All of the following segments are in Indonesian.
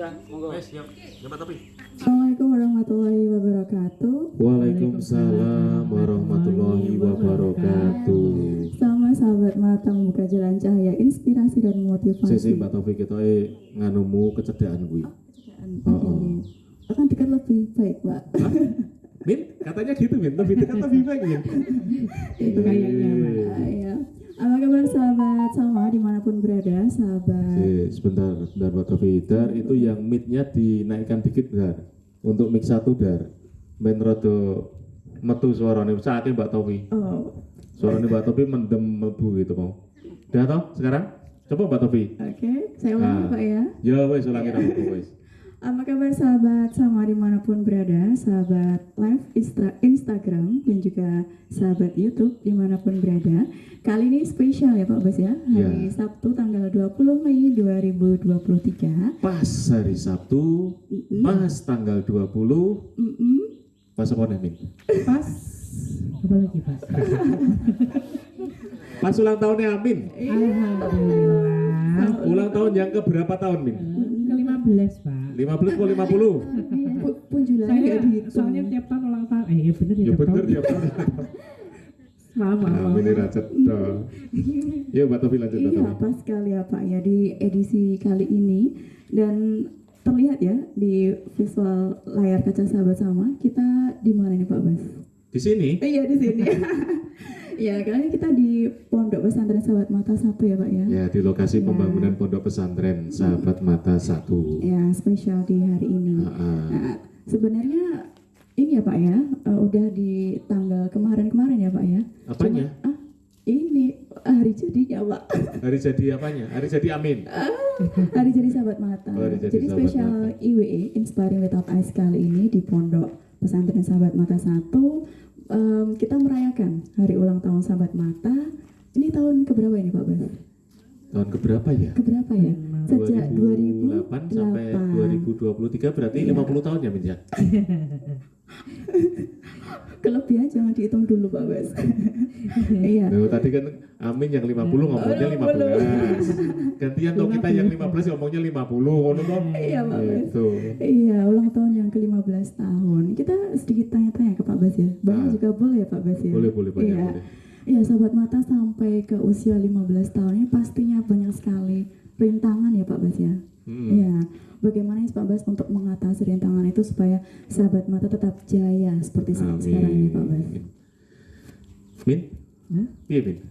Sudah, monggo. Wes, siap. Coba tapi. Assalamualaikum warahmatullahi wabarakatuh. Waalaikumsalam warahmatullahi wabarakatuh. Sama sahabat mata membuka jalan cahaya inspirasi dan motivasi. Sesi Mbak Taufik kita nganumu kecerdaan gue. Kecerdaan. Akan dekat lebih baik, Pak. Min, katanya gitu Min, lebih dekat lebih baik Min. Itu kayaknya, Pak. Ya. Apa kabar sahabat sama dimanapun berada, sahabat? Sebentar Mbak Taufik. Dar itu yang mic-nya dinaikkan dikit Dar. Untuk mic 1 Dar. Ben rodo metu suaranya saking Mbak Taufik. Oh, Suaranya Mbak Taufik mendem mebu gitu mau. Udah toh sekarang? Coba Mbak Taufik. oke. Saya ulangi, Pak ya. Ya wes ulangi apa wes. Apa kabar sahabat sama dimanapun berada, sahabat live Instagram dan juga sahabat YouTube dimanapun berada. Kali ini spesial ya Pak Bas ya, hari Sabtu tanggal 20 Mei 2023. Pas hari Sabtu, pas tanggal 20, pas apa nih Min? Pas apa lagi pas? Pas ulang tahunnya Amin. Alhamdulillah. Ulang tahun yang ke berapa tahun Min? Ke-15 Pak. 15 atau 50? Punjulannya Saya nggak dihitung. soalnya tiap tahun ulang tahun. Ya bener ya. Ya tiap bener tahun. ya bener. Maaf. Amin ini racet dong. Ya Mbak Taufik lanjut Mbak Iya, Taufik. pas sekali ya Pak ya di edisi kali ini, dan terlihat ya di visual layar kaca sahabat sama, kita di mana nih Pak Bas? Di sini Iya di sini. Ya, kali ini kita di Pondok Pesantren Sahabat Mata 1 ya Pak ya. ya di lokasi pembangunan Pondok Pesantren Sahabat Mata 1. Ya, spesial di hari ini. Nah, sebenarnya ini ya Pak ya, udah di tanggal kemarin ya Pak ya. Apanya? Ini hari jadinya Pak. Hari jadi apanya? Hari jadi Amin. Hari jadi Sahabat Mata. Oh, hari jadi Jadi Sahabat spesial Mata. IWE Inspiring Without Eyes kali ini di Pondok Pesantren Sahabat Mata 1. Kita merayakan hari ulang tahun Sahabat Mata. Ini tahun keberapa ini Pak Bas? Tahun keberapa ya? Keberapa ya? Sejak 2008 sampai 2023 berarti 50 tahun ya Min ya? Kelebihan jangan dihitung dulu Pak Bas. Iya. Nah, tadi kan Amin yang 50 ngomongnya 15. Gantian dong kita yang 15 ngomongnya 50 ngono kok. Iya Pak Bas. Gitu. Iya, ulang tahun yang ke-15 tahun. Kita sedikit tanya-tanya ke Pak Bas ya. Banyak juga boleh ya Pak Bas ya? Boleh banyak Iya. boleh. Iya, Sahabat Mata sampai ke usia 15 tahun ini pastinya banyak sekali rintangan ya Pak Bas ya. Iya. Bagaimana Pak Bas untuk mengatasi rintangan itu supaya Sahabat Mata tetap jaya seperti saat sekarang ini Pak Bas? Min? Hah? Iya Min?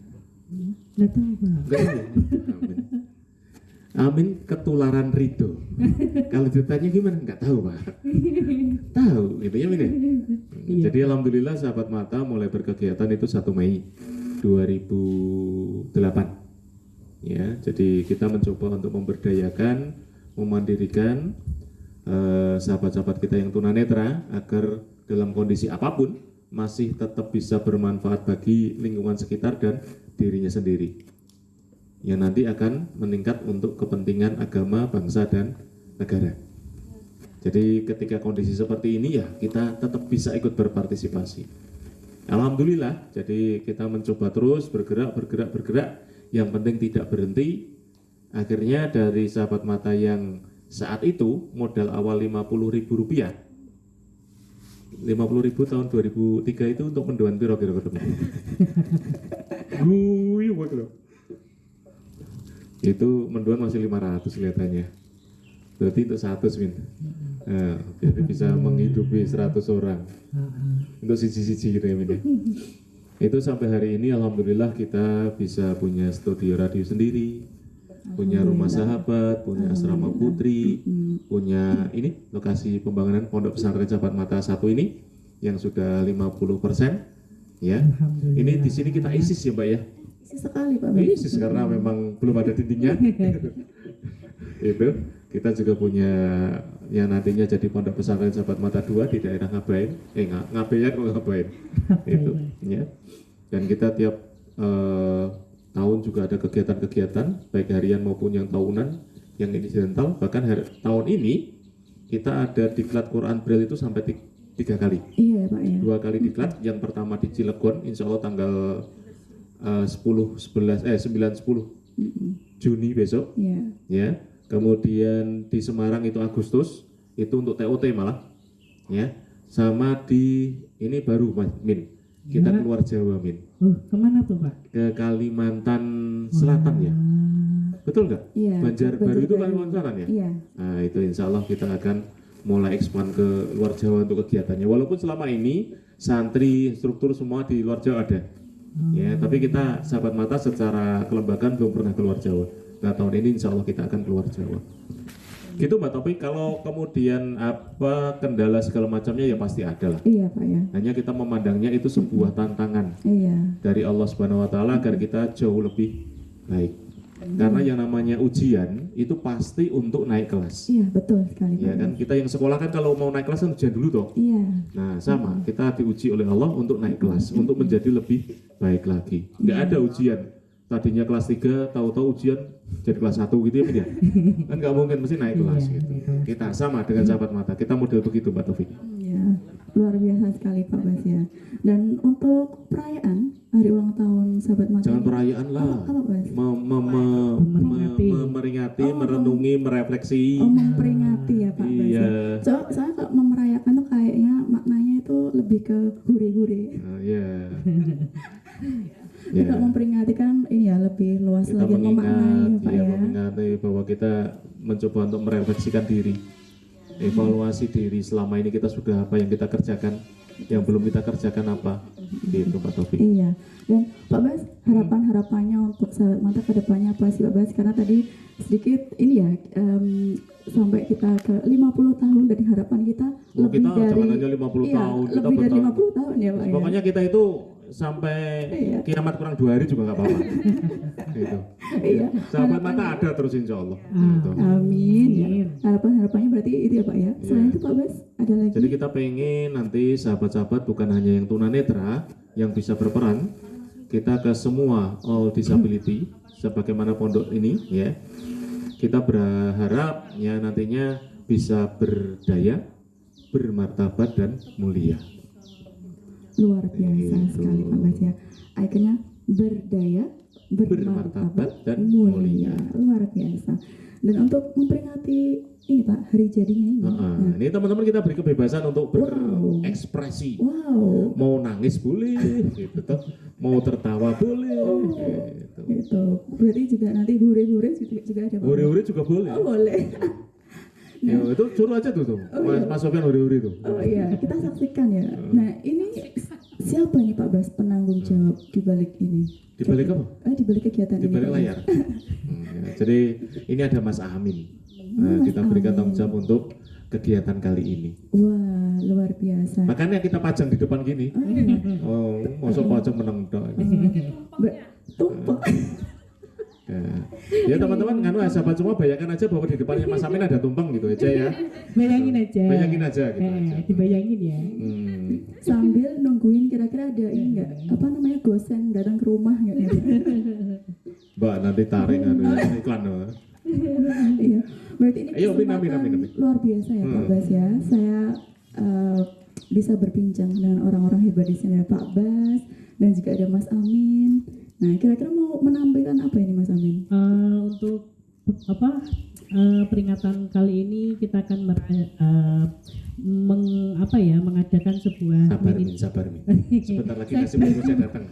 Nggak tahu Pak. Enggak tahu. Amin. Amin ketularan ridho. Kalau ditanya gimana? Enggak tahu Pak. Tahu gitu ya Min ya? Iya. Jadi alhamdulillah Sahabat Mata mulai berkegiatan itu 1 Mei 2008. Ya, jadi kita mencoba untuk memberdayakan, memandirikan sahabat-sahabat kita yang tunanetra agar dalam kondisi apapun masih tetap bisa bermanfaat bagi lingkungan sekitar dan dirinya sendiri. Yang nanti akan meningkat untuk kepentingan agama, bangsa dan negara. Jadi ketika kondisi seperti ini ya kita tetap bisa ikut berpartisipasi. Alhamdulillah, jadi kita mencoba terus bergerak. Yang penting tidak berhenti. Akhirnya dari Sahabat Mata yang saat itu modal awal Rp50.000. 50.000 tahun 2003 itu untuk mendoan piro kira-kira. Itu mendoan masih 500 kelihatannya. Berarti untuk 100 Min. Nah, jadi bisa menghidupi 100 orang. Untuk siji-siji gitu ya Min ya. Itu sampai hari ini alhamdulillah kita bisa punya studio radio sendiri, punya rumah sahabat, punya asrama putri, punya ini lokasi pembangunan Pondok Pesantren Sahabat Mata 1 ini yang sudah 50%. Ya. Ini di sini kita ISIS ya Mbak ya. Sekali Pak Bas. ISIS karena memang belum ada dindingnya. Itu kita juga punya yang nantinya jadi Pondok Pesantren Sahabat Mata 2 di daerah Ngabain. Ngabain kok Ngabain. Itu ya. Dan kita tiap tahun juga ada kegiatan-kegiatan baik harian maupun yang tahunan, yang insidental. Bahkan tahun ini kita ada diklat Quran Braille itu sampai 3 kali. Iya Pak ya. 2 kali diklat. Yang pertama di Cilegon, insya Allah tanggal 9-10 Juni besok. Iya. Ya. Kemudian di Semarang itu Agustus, itu untuk TOT malah, ya. Sama di ini baru Mas Min, kita Ya. keluar Jawa Min, Kemana tuh Pak? ke Kalimantan Selatan ya, betul nggak? Iya. Banjarbaru itu Banjarbaru. Kalimantan Selatan ya. Iya. Nah itu insya Allah kita akan mulai expand ke luar Jawa untuk kegiatannya. Walaupun selama ini santri, instruktur semua di luar Jawa ada, ya. Tapi kita sahabat mata secara kelembagaan belum pernah keluar Jawa. Nah tahun ini insya Allah kita akan keluar Jawa. Gitu Mbak Topik, kalau kemudian apa kendala segala macamnya ya pasti ada lah. Iya Pak ya. Hanya kita memandangnya itu sebuah tantangan Iya. dari Allah Subhanahu Wa Taala agar kita jauh lebih baik. Karena yang namanya ujian itu pasti untuk naik kelas. Iya betul sekali Pak. Ya kan, kita yang sekolah kan kalau mau naik kelas kan ujian dulu toh. Iya. Nah sama, kita diuji oleh Allah untuk naik kelas, untuk menjadi lebih baik lagi. Nggak ada ujian tadinya kelas 3, tahu-tahu ujian jadi kelas 1 gitu ya. Kan nggak mungkin, mesti naik kelas Iya, gitu. naik kelas. Kita sama dengan sahabat mata, kita model begitu Mbak Taufik. Iya, luar biasa sekali Pak Bas ya. Dan untuk perayaan hari ulang tahun sahabat mata. Jangan perayaan lah, Apa Bas? memeringati, merenungi, merefleksi. Oh, memperingati ya Pak Bas. Iya. Ya. Soalnya kalau memerayakan tuh kayaknya maknanya itu lebih ke hure-hure. Iya. Kita Ya. memperingati kan ini ya lebih luas Kita lagi memaknai mengingat, Pak ya, ya. mengingati bahwa kita mencoba untuk merefleksikan diri, evaluasi diri selama ini kita sudah apa yang kita kerjakan, yang belum kita kerjakan apa, gitu Pak Taufik. Iya. Dan Pak Bas, harapan-harapannya untuk sahabat mata ke depannya apa sih Pak Bas? Karena tadi sedikit ini ya sampai kita ke 50 tahun dan harapan kita Oh, lebih kita dari jangan hanya 50 iya, tahun, kita lebih dari bertahun. 50 tahun ya Pak ya. Pokoknya kita itu sampai Iya. kiamat kurang 2 hari juga nggak apa-apa. Gitu. Iya. Sahabat mata ada terus insya Allah. Ah. Gitu. Amin. Ya. Amin. Harapan-harapannya berarti itu ya Pak ya. Selain itu Pak Bas, ada lagi? Jadi kita pengen nanti sahabat-sahabat bukan hanya yang tunanetra yang bisa berperan, kita ke semua all disability sebagaimana pondok ini ya. Kita berharap ya nantinya bisa berdaya, bermartabat dan mulia. Luar biasa Gitu. sekali Pak Bas ya. Ikonnya berdaya, bermartabat, dan mulia. Luar biasa. Dan untuk memperingati ini Pak, hari jadinya ini. Nah, ini teman-teman kita beri kebebasan untuk Wow. berekspresi. Wow. Mau nangis boleh, gitu toh. Mau tertawa boleh. Oh. Gitu. Gitu. Berarti juga nanti hure-hure juga ada Pak. Hure-hure juga boleh. Oh, boleh. Ya, itu suruh aja tuh, Oh, iya. Mas Sofian hure-hure tuh. Oh iya, kita saksikan ya. Nah, ini siapa nih Pak Bas penanggung jawab di balik ini? Di balik apa? Di balik kegiatan Di ini. balik Pak Bas. layar. Ya, jadi ini ada Mas Amin. Nah, Mas kita berikan tanggung Amin. jawab untuk kegiatan kali ini. Wah, luar biasa. Makanya kita pajang di depan gini. Oh, masuk pajang menang dok. Tumpuk. Ya teman-teman, nganu sahabat semua bayangkan aja bahwa di depannya Mas Amin ada tumpeng gitu aja ya. Bayangin aja. Bayangin aja gitu aja. Dibayangin ya. Sambil nungguin kira-kira ada ini enggak apa namanya gosen datang ke rumah enggak? Mbak nanti tarik iklan loh. Iya. Berarti ini Ayo, Amin, kesempatan amin, amin. luar biasa ya Pak Bas ya. Saya bisa berbincang dengan orang-orang hebat di sini, ada Pak Bas dan juga ada Mas Amin. Nah, kira-kira mau menampilkan apa ini Mas Amin? Untuk apa peringatan kali ini kita akan mengadakan sebuah Sabar Min. Sebentar lagi nasi bungkusnya datang.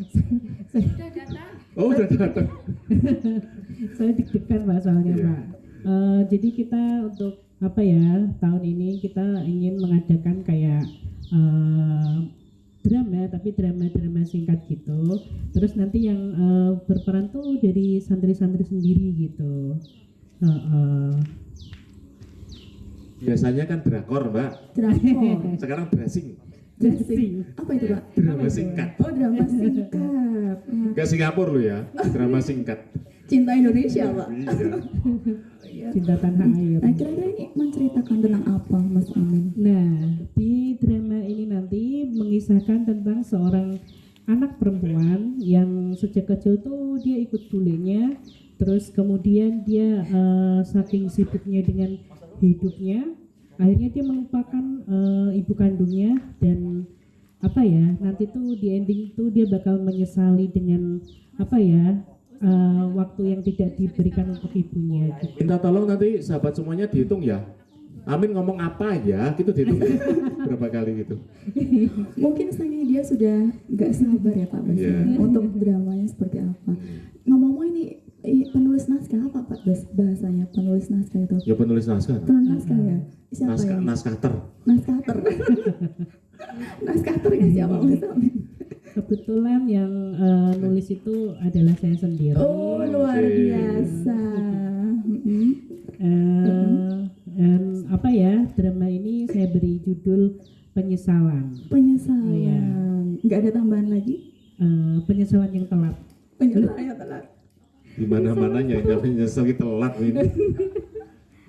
Oh udah datang. Saya deg-degan Pak soalnya Iya. Pak. Jadi kita untuk tahun ini kita ingin mengadakan kayak drama, tapi drama singkat gitu. Terus nanti yang berperan tuh dari santri-santri sendiri gitu. Biasanya kan drakor Mbak. Drakor. Sekarang dressing. Dressing. Apa itu Pak? Drama singkat. Oh, drama singkat. Nah, Ke Singapura lu ya. Drama singkat. Cinta Indonesia Pak. Iya. Cinta Tanah Air. Nah, kira-kira ini menceritakan tentang apa Mas Amin? Nah, di drama ini nanti mengisahkan tentang seorang anak perempuan yang sejak kecil tuh dia ikut bulenya, terus kemudian dia saking sibuknya dengan hidupnya, akhirnya dia melupakan ibu kandungnya dan nanti tuh di ending tuh dia bakal menyesali dengan waktu yang tidak diberikan untuk ibunya. Gitu. Minta tolong nanti sahabat semuanya dihitung ya. Amin ngomong apa ya, gitu dihitung berapa kali gitu. Mungkin saking dia sudah nggak sabar ya Pak Bas Iya. untuk dramanya seperti apa. Ngomong-ngomong ini penulis naskah apa Pak Bas bahasanya penulis naskah itu? Ya penulis naskah. Penulis naskah ya? Siapa Naskah, ya? naskahter. Naskahter. Naskahternya siapa Mas Amin? Kebetulan yang nulis itu adalah saya sendiri. Oh luar Oke. biasa. Dan apa ya, drama ini saya beri judul Penyesalan. Penyesalan. Iya. Nggak ada tambahan lagi? Penyesalan yang telat. Penyesalan yang telat. Di mana-mananya nggak nyesel kita telat ini.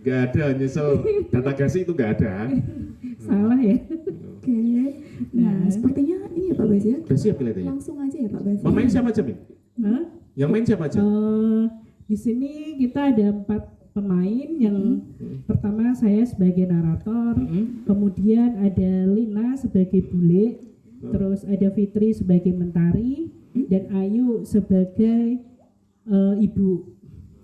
Nggak ada nyesel data gasi itu nggak ada. Salah ya? Oke. Nah sepertinya ini ya Pak Bas ya. Udah siap kelihatannya. Langsung aja ya Pak Bas. Pemain siapa aja, Min? Hah? Yang main siapa aja? Di sini kita ada 4 pemain. Yang pertama saya sebagai narator, kemudian ada Lina sebagai bule, terus ada Fitri sebagai mentari, dan Ayu sebagai ibu.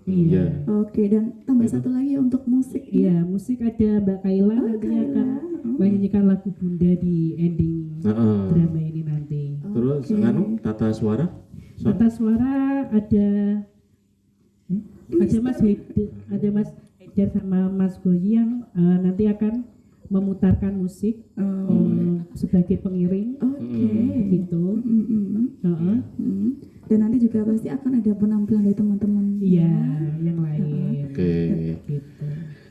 Iya. Oke, dan tambah satu lagi untuk musik. Iya, musik ada Mbak Kaila nantinya Kaila. akan menyanyikan lagu Bunda di ending Nah, drama ini nanti. terus Oke. nganu tata suara? Tata suara ada Mas Haidar, ada Mas Haidar sama Mas Boyi yang nanti akan memutarkan musik sebagai pengiring Oke. gitu. Mm-mm. Dan nanti juga pasti akan ada penampilan dari teman-teman. Iya, yang lain. Oke. Gitu.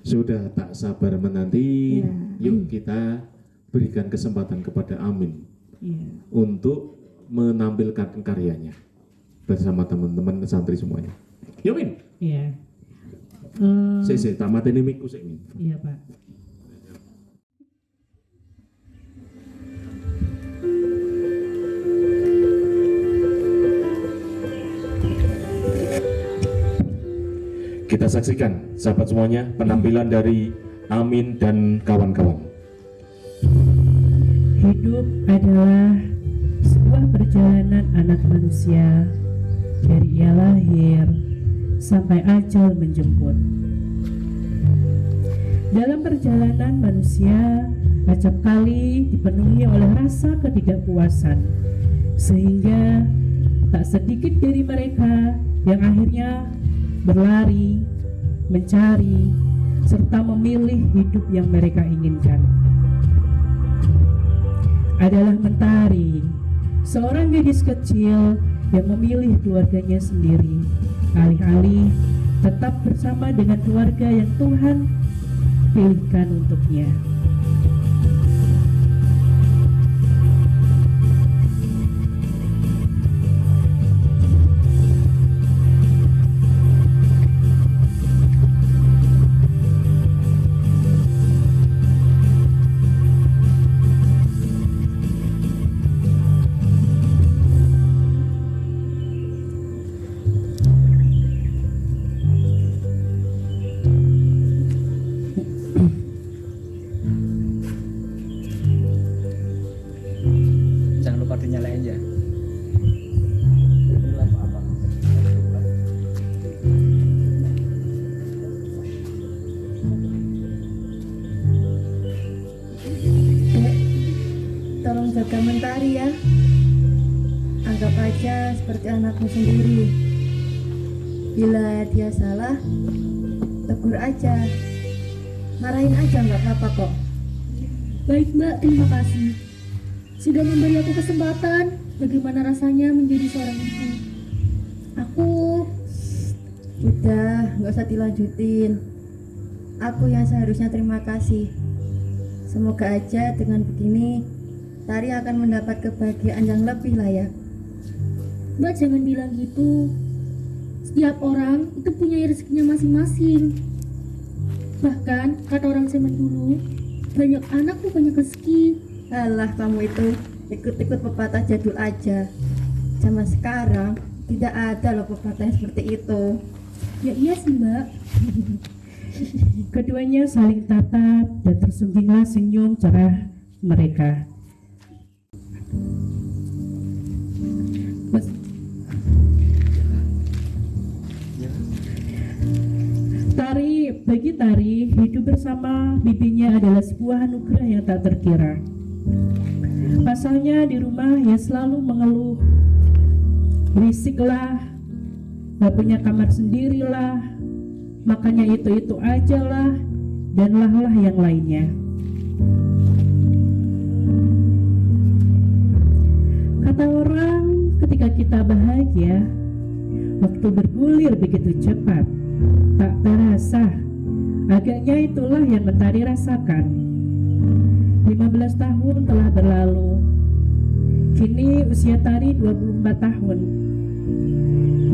Sudah tak sabar menanti. Iya. Yuk kita berikan kesempatan kepada Amin Iya. untuk menampilkan karyanya bersama teman-teman santri semuanya. Yuk Min. Iya. Sik tamat ini mic sik Min. Iya, Pak. Kita saksikan sahabat semuanya penampilan dari Amin dan kawan-kawan. Hidup adalah sebuah perjalanan anak manusia dari ia lahir sampai ajal menjemput. Dalam perjalanan manusia acap kali dipenuhi oleh rasa ketidakpuasan, sehingga tak sedikit dari mereka yang akhirnya berlari, mencari, serta memilih hidup yang mereka inginkan. Adalah Mentari, seorang gadis kecil yang memilih keluarganya sendiri, alih-alih tetap bersama dengan keluarga yang Tuhan pilihkan untuknya. Jangan lupa dinyalain ya. Tolong jaga Mentari ya. Anggap aja seperti anakmu sendiri. Bila dia salah, tegur aja. Marahin aja nggak apa-apa kok. Baik Mbak, terima kasih. Sudah memberi aku kesempatan bagaimana rasanya menjadi seorang ibu. Aku udah nggak usah dilanjutin. Aku yang seharusnya terima kasih. Semoga aja dengan begini Tari akan mendapat kebahagiaan yang lebih layak. Mbak jangan bilang gitu. Setiap orang itu punya rezekinya masing-masing. Bahkan kata orang zaman dulu, banyak anak tuh banyak rezeki. Alah kamu itu ikut-ikut pepatah jadul aja. Zaman sekarang tidak ada loh pepatah yang seperti itu. Ya iya sih Mbak. Keduanya saling tatap dan tersungginglah senyum cerah mereka. Bagi Tari, hidup bersama bibinya adalah sebuah anugerah yang tak terkira. Pasalnya di rumah ia selalu mengeluh, berisiklah, gak punya kamar sendirilah, makanya itu aja lah, dan lah yang lainnya. Kata orang, ketika kita bahagia, waktu bergulir begitu cepat, tak terasa. Agaknya itulah yang Mentari rasakan. 15 tahun telah berlalu. Kini usia Tari 24 tahun.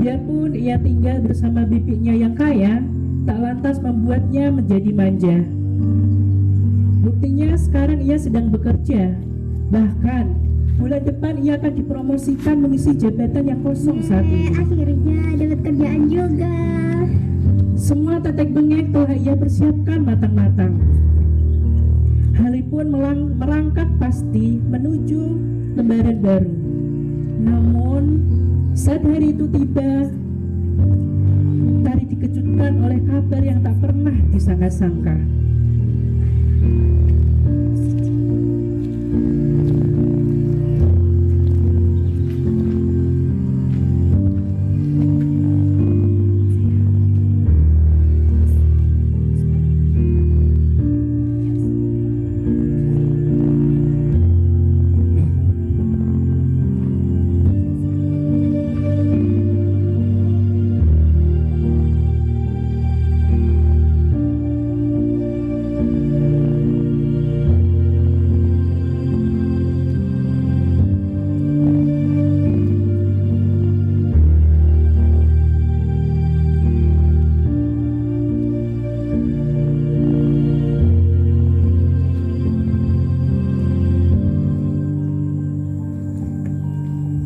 Biarpun ia tinggal bersama bibinya yang kaya, tak lantas membuatnya menjadi manja. Buktinya sekarang ia sedang bekerja. Bahkan bulan depan ia akan dipromosikan mengisi jabatan yang kosong saat ini. Akhirnya dapat kerjaan juga. Semua tetek bengek telah ia persiapkan matang-matang. Hari pun merangkak pasti menuju lembaran baru. Namun saat hari itu tiba, Tari dikejutkan oleh kabar yang tak pernah disangka-sangka.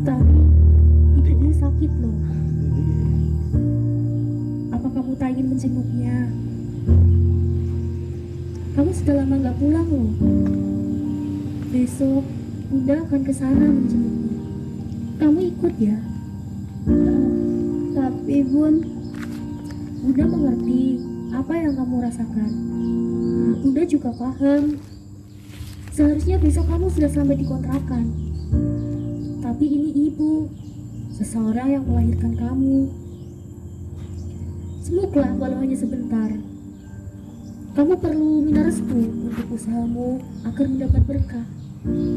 Tari, ibumu sakit loh. Apa kamu tak ingin menjenguknya? Kamu sudah lama nggak pulang loh. Besok Bunda akan ke sana menjenguknya. Kamu ikut ya? Tapi Bun, Bunda mengerti apa yang kamu rasakan. Bunda juga paham. Seharusnya besok kamu sudah sampai di kontrakan. Tapi ini ibu, seseorang yang melahirkan kamu. Semoga walau hanya sebentar. Kamu perlu minta restu untuk usahamu agar mendapat berkah,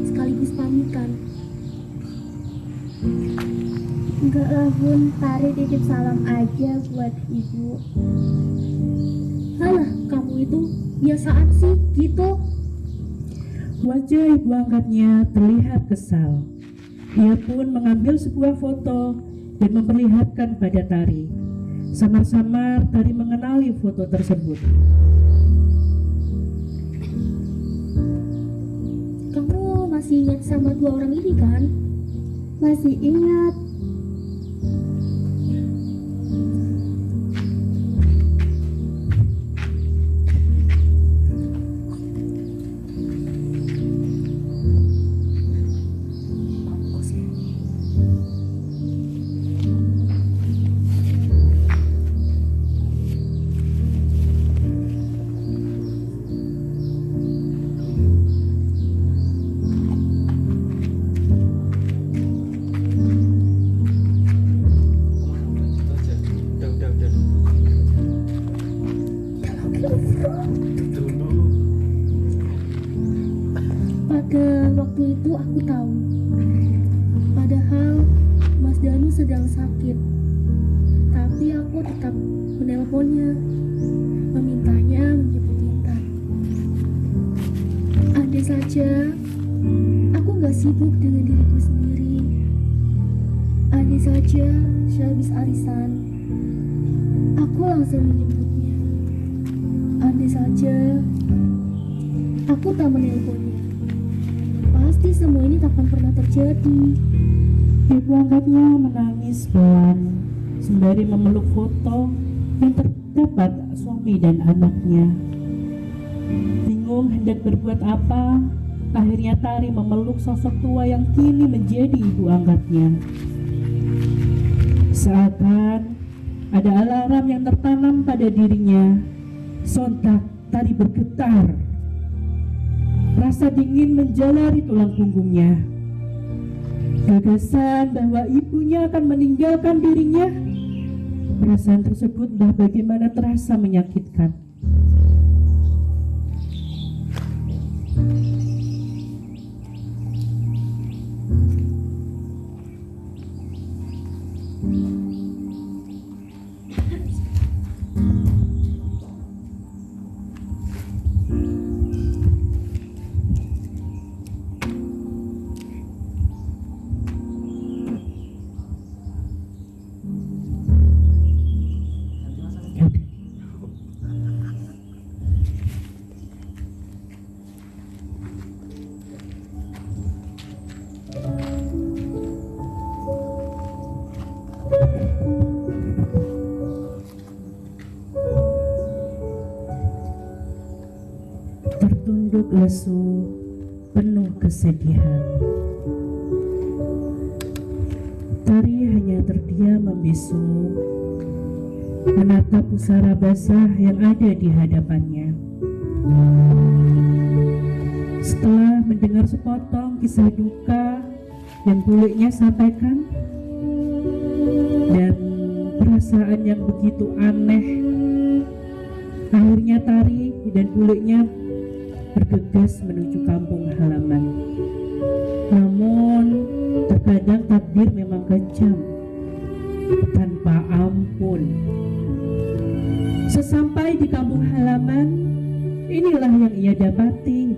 sekaligus pamitan. enggak lah Bun, Tari titip salam aja buat ibu. Halah, kamu itu biasaan sih gitu. Wajah ibu angkatnya terlihat kesal. Ia pun mengambil sebuah foto dan memperlihatkan pada Tari. Samar-samar Tari mengenali foto tersebut. Kamu masih ingat sama dua orang ini kan? Masih ingat. Pada waktu itu aku tahu. Padahal Mas Danu sedang sakit. Tapi aku tetap menelponnya, memintanya menjemput Intan. Andai saja aku gak sibuk dengan diriku sendiri. Andai saja sehabis arisan, aku langsung menjemputnya. Andai saja aku tak menelponnya, pasti semua ini tak akan pernah terjadi. Ibu angkatnya menangis pelan sembari memeluk foto yang terdapat suami dan anaknya. Bingung hendak berbuat apa, akhirnya Tari memeluk sosok tua yang kini menjadi ibu angkatnya. Seakan ada alarm yang tertanam pada dirinya Sontak Tari bergetar. Rasa dingin menjalari tulang punggungnya. Gagasan bahwa ibunya akan meninggalkan dirinya, perasaan tersebut entah bagaimana terasa menyakitkan. Tertunduk lesu, penuh kesedihan. Tari hanya terdiam membisu, menatap pusara basah yang ada di hadapannya. Setelah mendengar sepotong kisah duka yang buliknya sampaikan, dan perasaan yang begitu aneh, akhirnya Tari dan buliknya bergegas menuju kampung halaman. Namun terkadang takdir memang kejam tanpa ampun. Sesampai di kampung halaman, inilah yang ia dapati.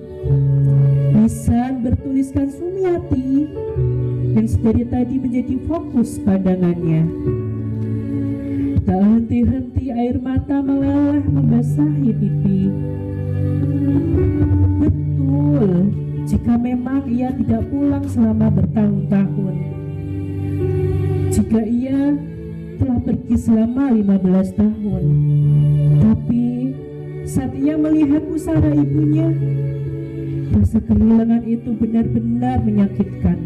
Lisan bertuliskan Sumiati yang sedari tadi menjadi fokus pandangannya. Tak henti-henti air mata meleleh membasahi pipi. Betul, jika memang ia tidak pulang selama bertahun-tahun. Jika ia telah pergi selama 15 tahun. Tapi saat ia melihat pusara ibunya, rasa kehilangan itu benar-benar menyakitkan.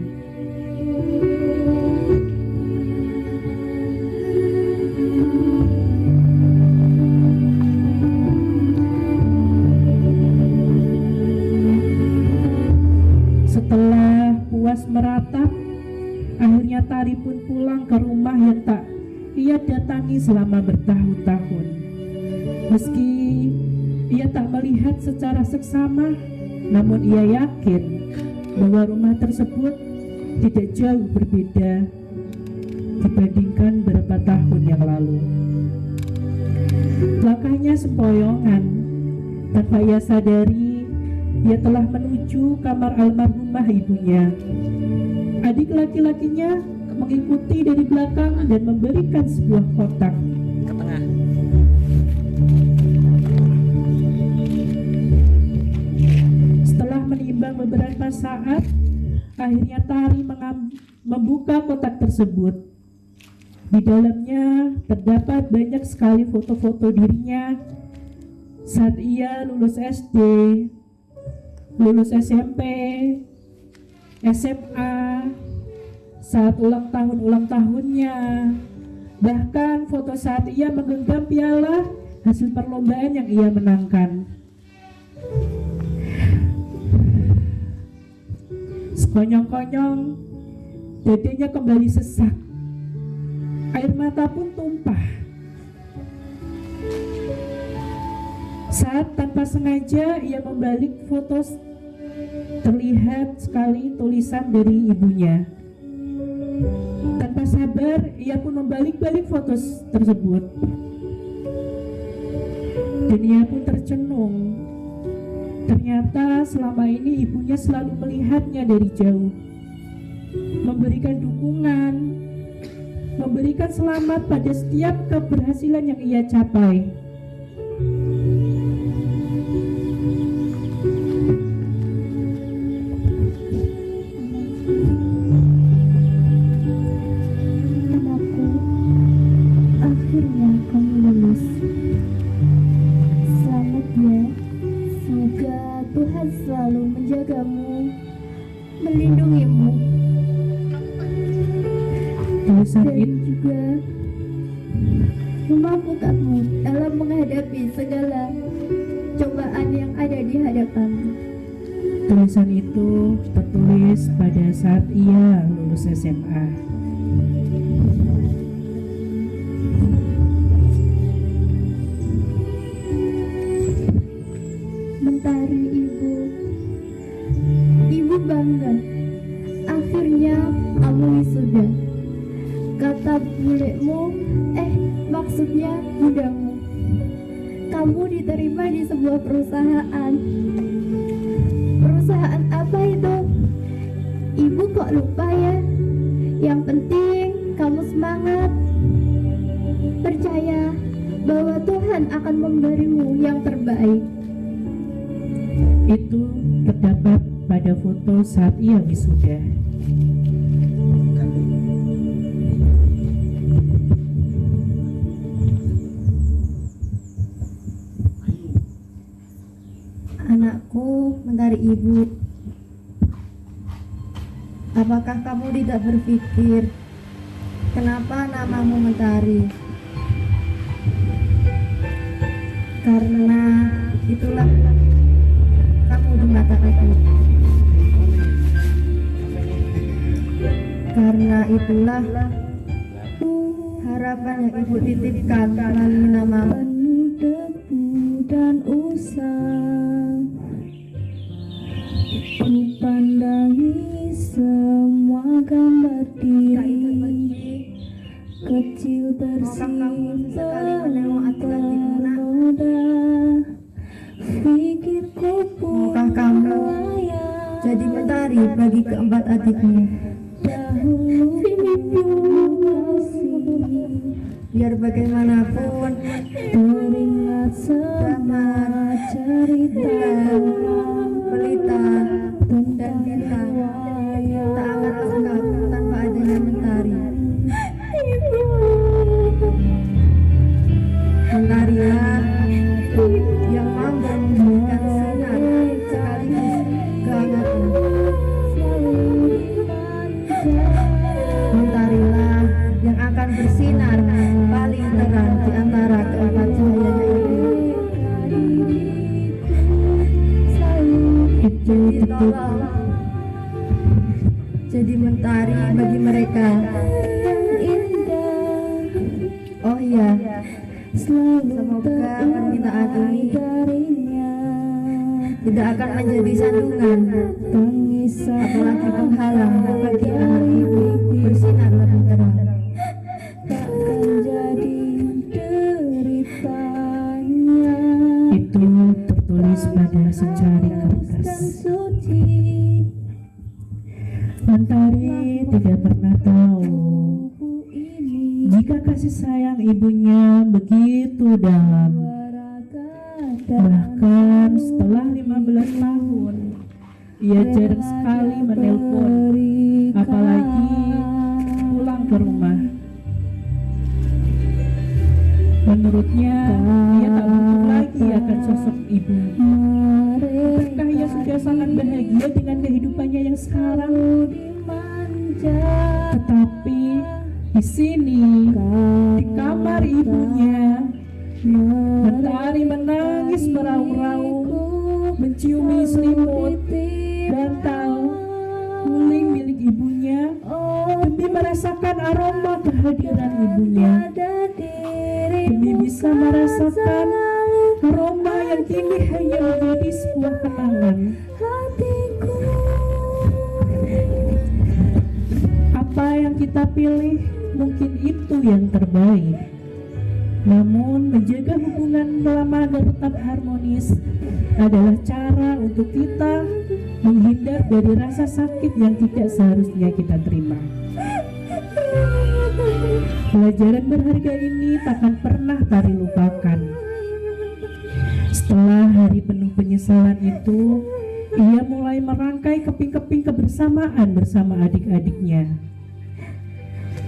Setelah puas meratap, akhirnya Tari pun pulang ke rumah yang tak ia datangi selama bertahun-tahun. Meski ia tak melihat secara seksama, namun ia yakin bahwa rumah tersebut tidak jauh berbeda dibandingkan beberapa tahun yang lalu. Langkahnya sempoyongan, tanpa ia sadari ia telah menuju kamar almarhumah ibunya. Adik laki-lakinya mengikuti dari belakang dan memberikan sebuah kotak. Ke tengah. Setelah menimbang beberapa saat, akhirnya Tari membuka kotak tersebut. Di dalamnya terdapat banyak sekali foto-foto dirinya saat ia lulus SD, lulus SMP, SMA, saat ulang tahunnya, bahkan foto saat ia menggenggam piala hasil perlombaan yang ia menangkan. Sekonyong-konyong, dadanya kembali sesak. Air mata pun tumpah. Saat tanpa sengaja ia membalik foto, terlihat sekali tulisan dari ibunya. Tanpa sabar, ia pun membalik-balik foto tersebut. Dan ia pun tercenung. Ternyata selama ini ibunya selalu melihatnya dari jauh, memberikan dukungan, memberikan selamat pada setiap keberhasilan yang ia capai. Anakku, akhirnya kamu lulus. Selamat ya. Semoga Tuhan selalu menjagamu, melindungimu, Tulisan dan itu juga memampukanmu dalam menghadapi segala cobaan yang ada di hadapanmu. Tulisan itu tertulis pada saat ia lulus SMA. Mentari Ibu bangga. Akhirnya kamu wisuda. Kata bulekmu, maksudnya budamu. Kamu diterima di sebuah perusahaan. Perusahaan apa itu? Ibu kok lupa ya? Yang penting kamu semangat. Percaya bahwa Tuhan akan memberimu yang terbaik. Itu terdapat pada foto saat ia wisuda. Anakku, Mentari Ibu, apakah kamu tidak berpikir kenapa namamu Mentari? Karena itulah kamu di mata aku. Karena itulah harapan yang Ibu titipkan melalui namamu. Debu dan usang, ku pandangi semua gambar diri kecil bersih ternoda. Pikirku pun Maukah kamu jadi mentari bagi keempat adikmu? dahulu Biar bagaimanapun teringat semua cerita pelita dan bintang tak akan lengkap tanpa adanya mentari. Mentarilah yang mampu memberikan sinar sekaligus kehangatan. Mentarilah yang akan bersinar paling terang di antara keempat cahayanya itu. Jadi tolong jadi mentari bagi mereka. Oh iya, semoga permintaan ini tidak akan menjadi sandungan, apalagi penghalang bagi anak ibu bersinar lebih terang. Itu tertulis pada secari kertas. Mentari tidak pernah tahu jika kasih sayang ibunya begitu dalam. Bahkan setelah 15 tahun ia jarang sekali menelpon, apalagi pulang ke rumah. Menurutnya ia tak butuh lagi akan sosok ibu. Apakah ia sudah sangat bahagia dengan kehidupannya yang sekarang? Tetapi di sini, di kamar ibunya, Mentari menangis meraung-raung, menciumi selimut, bantal, guling milik ibunya demi merasakan aroma kehadiran ibunya, demi bisa merasakan aroma yang kini hanya menjadi sebuah kenangan. Apa yang kita pilih mungkin itu yang terbaik. Namun menjaga hubungan lama agar tetap harmonis adalah cara untuk kita menghindar dari rasa sakit yang tidak seharusnya kita terima. Pelajaran berharga ini takkan pernah Tari lupakan. Setelah hari penuh penyesalan itu, ia mulai merangkai keping-keping kebersamaan bersama adik-adiknya.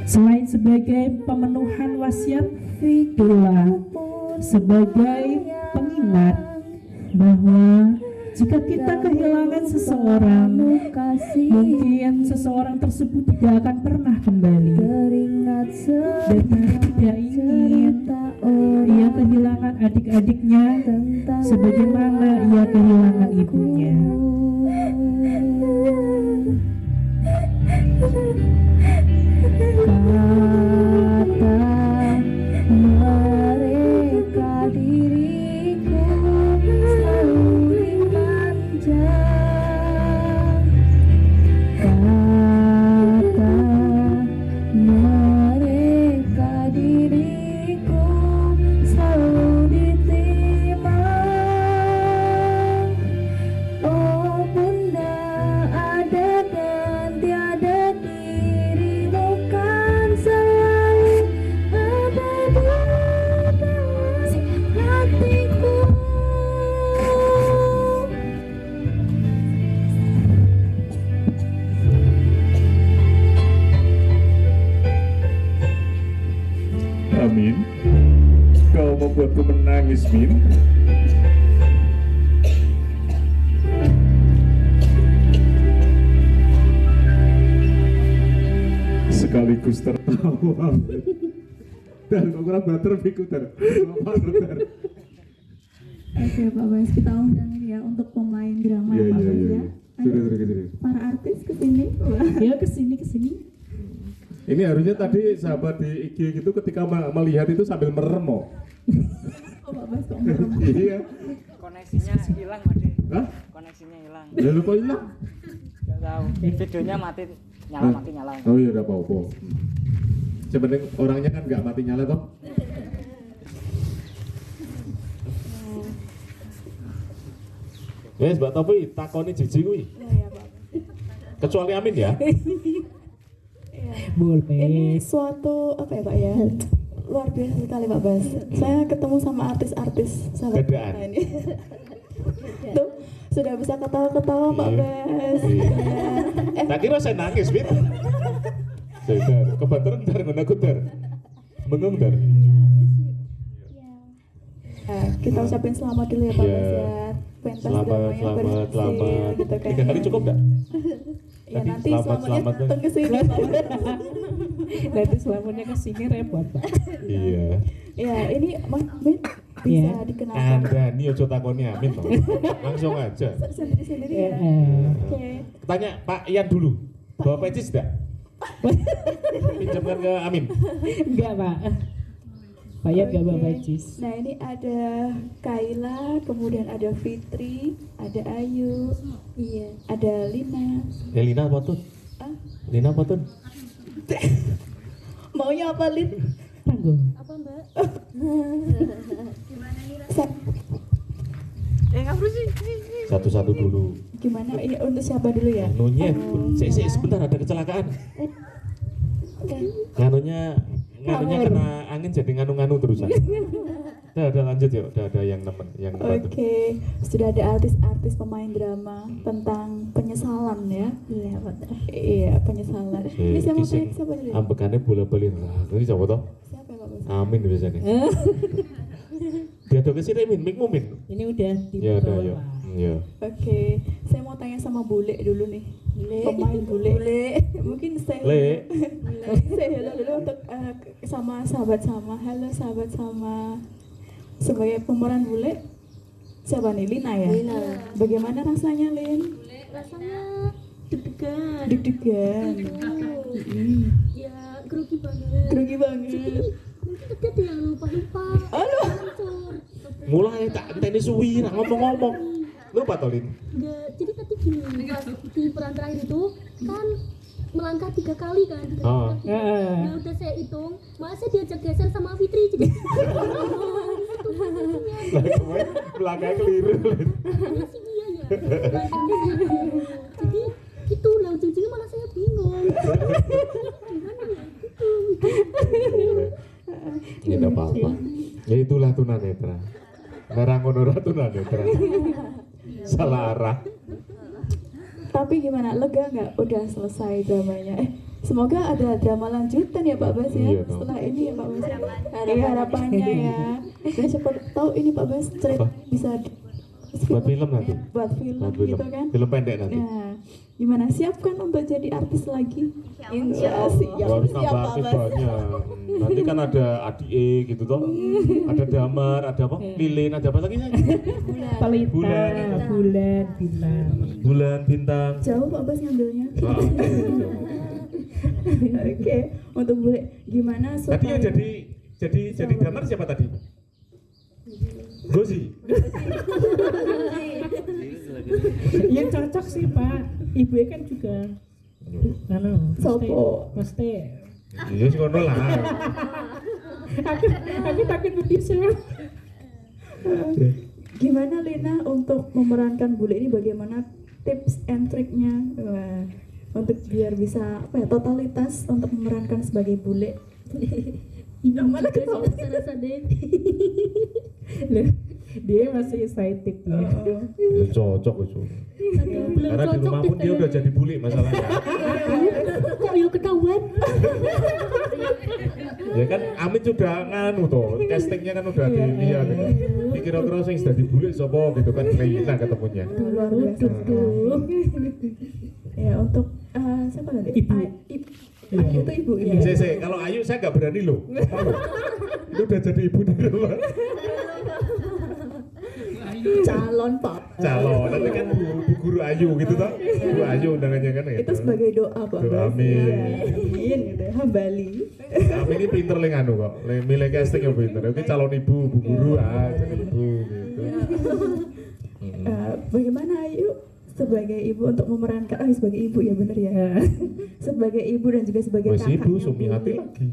Selain sebagai pemenuhan wasiat, itulah sebagai pengingat bahwa jika kita kehilangan seseorang, mungkin seseorang tersebut tidak akan pernah kembali. Dan kita tidak ingin ia kehilangan adik-adiknya sebagaimana ia kehilangan ibunya. Kata mereka diriku selalu dimanja. Kata mereka diriku selalu ditimbang. Oh bunda, ada dan tiada dirimu kan selalu ada di dalam hatiku. Amin. Kau membuatku menangis, Min. Sekaligus tertawa. Dan kok kurang bater piku ter. Apa ter? Oke Pak Bas, kita undang ini ya untuk pemain drama Iya Pak iya Bas iya. ya. Sudah Ayo, sudah. para artis kesini. Wah. Ya kesini. Ini harusnya tadi sahabat di IG gitu ketika melihat itu sambil merem. Oh Pak Bas kok merem. Iya. Koneksinya hilang, Made. Hah? Koneksinya hilang. Lalu kok hilang? Gak tahu. Videonya mati nyala. Oh iya udah apa-apa. Sebenarnya orangnya kan nggak mati nyala toh. Wes Mbak Topi takoni jiji kuwi. Iya Pak. Kecuali Amin ya. Ini Boleh. suatu apa ya Pak ya? Luar biasa sekali Pak Bas. Saya ketemu sama artis-artis sahabat Gadaan. kita ini. Tuh, sudah bisa ketawa-ketawa Pak Iya. Bas. Iya. Tak kira saya nangis, Fit. Dar, kebanteran dar ngono aku dar. Bengong dar. Nah, kita ucapin selamat dulu ya Pak Iya. Bas ya. Pentas Selamat, dramanya selamat, berhasil, selamat. gitu kan. 3 hari cukup enggak? Ya Tadi nanti selamat, selamanya selamat, datang ke sini Pak Bas. Nanti selamanya kesini repot Pak. Iya. Ya, ini Mas Min bisa Iya. dikenalkan Anda nih ojo takoni Amin toh. Langsung aja. sendiri-sendiri ya. Oke. Tanya Pak Ian dulu. Bawa pecis enggak? Pinjamkan ke Amin. Enggak Pak. Pak Yan enggak bawa Oke. bajis. Nah ini ada Kaila, kemudian ada Fitri, ada Ayu, iya, ada Lina. Lina apa tuh? Ah, Lina apa tuh? maunya apa Lin? Tanggung. Sa- Satu-satu dulu. Gimana? Ini untuk siapa dulu ya? Nganunya, Oh, sebentar ada kecelakaan. Oke. Nganunya kena angin jadi nganu-nganu terusan. Udah lanjut yuk, udah ada yang nemen, yang bantu. Oke, sudah ada artis-artis pemain drama tentang penyesalan ya. Iya, betul. Iya, penyesalan. Ini saya mau tanya siapa dulu? ya? Ambekannya bola-bali. Nah, ini siapa toh? Siapa ya Pak Bas? Amin biasanya. Dia ke sini Min, mikmu Min. Ini udah di Ya udah bawah, yuk. Pak. Ya. Oke, saya mau tanya sama Bule dulu nih. Pemain Bule. Mungkin saya Le. saya hello dulu untuk sama sahabat sama. Halo sahabat sama. Sebagai pemeran Bule, siapa nih? Lina ya? Lina. Bagaimana rasanya Lin? Rasanya deg-degan. Deg-degan. Ya grogi banget. Grogi banget. Mungkin tadi ada yang lupa-lupa. Aduh. Hancur. Mulai tak enteni suwi ra ngomong-ngomong. Lupa toh Lin. Enggak, jadi tadi gini, pas di peran terakhir itu kan melangkah 3 kali kan, 3 Ah. kali. Nah udah saya hitung, malah saya diajak geser sama Fitri jadi Lah kowe belakang keliru Lin. sih iya ya. Jadi gitu lah ujung-ujungnya malah saya bingung. Gimana ya gitu. Ya enggak apa-apa. Ya itulah tunanetra. Merah ngono ra tunanetra. Salah arah. Tapi gimana? Lega nggak? Udah selesai dramanya. Semoga ada drama lanjutan ya Pak Bas ya. Iya dong. Setelah ini ya Pak Bas. Iya harapannya ya. Dan siapa tahu ini Pak Bas cerita Apa? bisa Buat film nanti. buat film Buat film. gitu kan. Film pendek nanti. Nah, Gimana, siap kan untuk jadi artis lagi? Insya Harus siap nambah Pak artis Bas. banyak. Nanti kan ada Adie gitu toh. Ada Damar, ada apa? Lilin, ada apa lagi? Pelita, Bulan. bulan, bintang. Bulan, bintang. Jauh Pak Bas ngambilnya. Ah. Oke, untuk bule gimana supaya Tadi yang jadi Damar siapa tadi? Gozi. Ya cocok sih Pak, ibu kan juga Sopo? pasti Iya sih ngono lah. aku takut berpisah. Gimana Lina untuk memerankan bule ini, bagaimana tips and triknya untuk biar bisa apa ya, totalitas untuk memerankan sebagai bule? Ini Mana ketawa? rasa deh. Dia masih excited ya. Ya, cocok itu. Karena di rumah pun dia udah jadi bule masalahnya. Kok yuk ketahuan? Ya kan Amit sudah nganu toh, castingnya kan udah dilihat gitu. Kira-kira sing sudah dibully sapa gitu kan Lina ketemunya. Luar biasa. Ya untuk siapa tadi? Ibu. Ayu itu ibu ya. Kalau Ayu saya nggak berani loh. Itu udah jadi ibu di rumah. Calon Pak. Calon, nanti kan bu guru Ayu gitu toh. Bu Ayu undangannya kan gitu. Itu sebagai doa Pak. Doa, Bas. amin. Ya, amin gitu. Hambali. Kami ini pinter le nganu kok. Le milih casting yang pinter. Oke calon ibu, bu guru jadi ibu gitu. Bagaimana Ayu sebagai ibu untuk memerankan sebagai ibu ya bener ya. Sebagai ibu dan juga sebagai Wes kakaknya. ibu Sumiati lagi.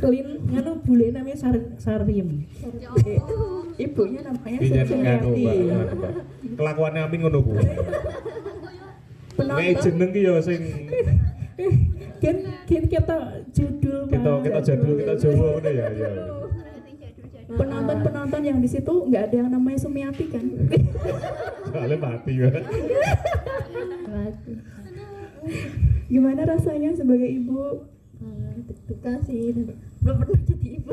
Lin nganu bule namanya Sarim. Ibunya namanya Pinyen nganu Sumiati. Mbak. Kelakuannya Amin ngono ku. Nek Penonton jeneng ki ya sing Kan kita judul kita jadul kita Jawa ngono ya ya. penonton yang di situ nggak ada yang namanya Sumiati kan? Soalnya mati ya. Gimana rasanya sebagai ibu? Deg-degan sih, belum pernah jadi ibu.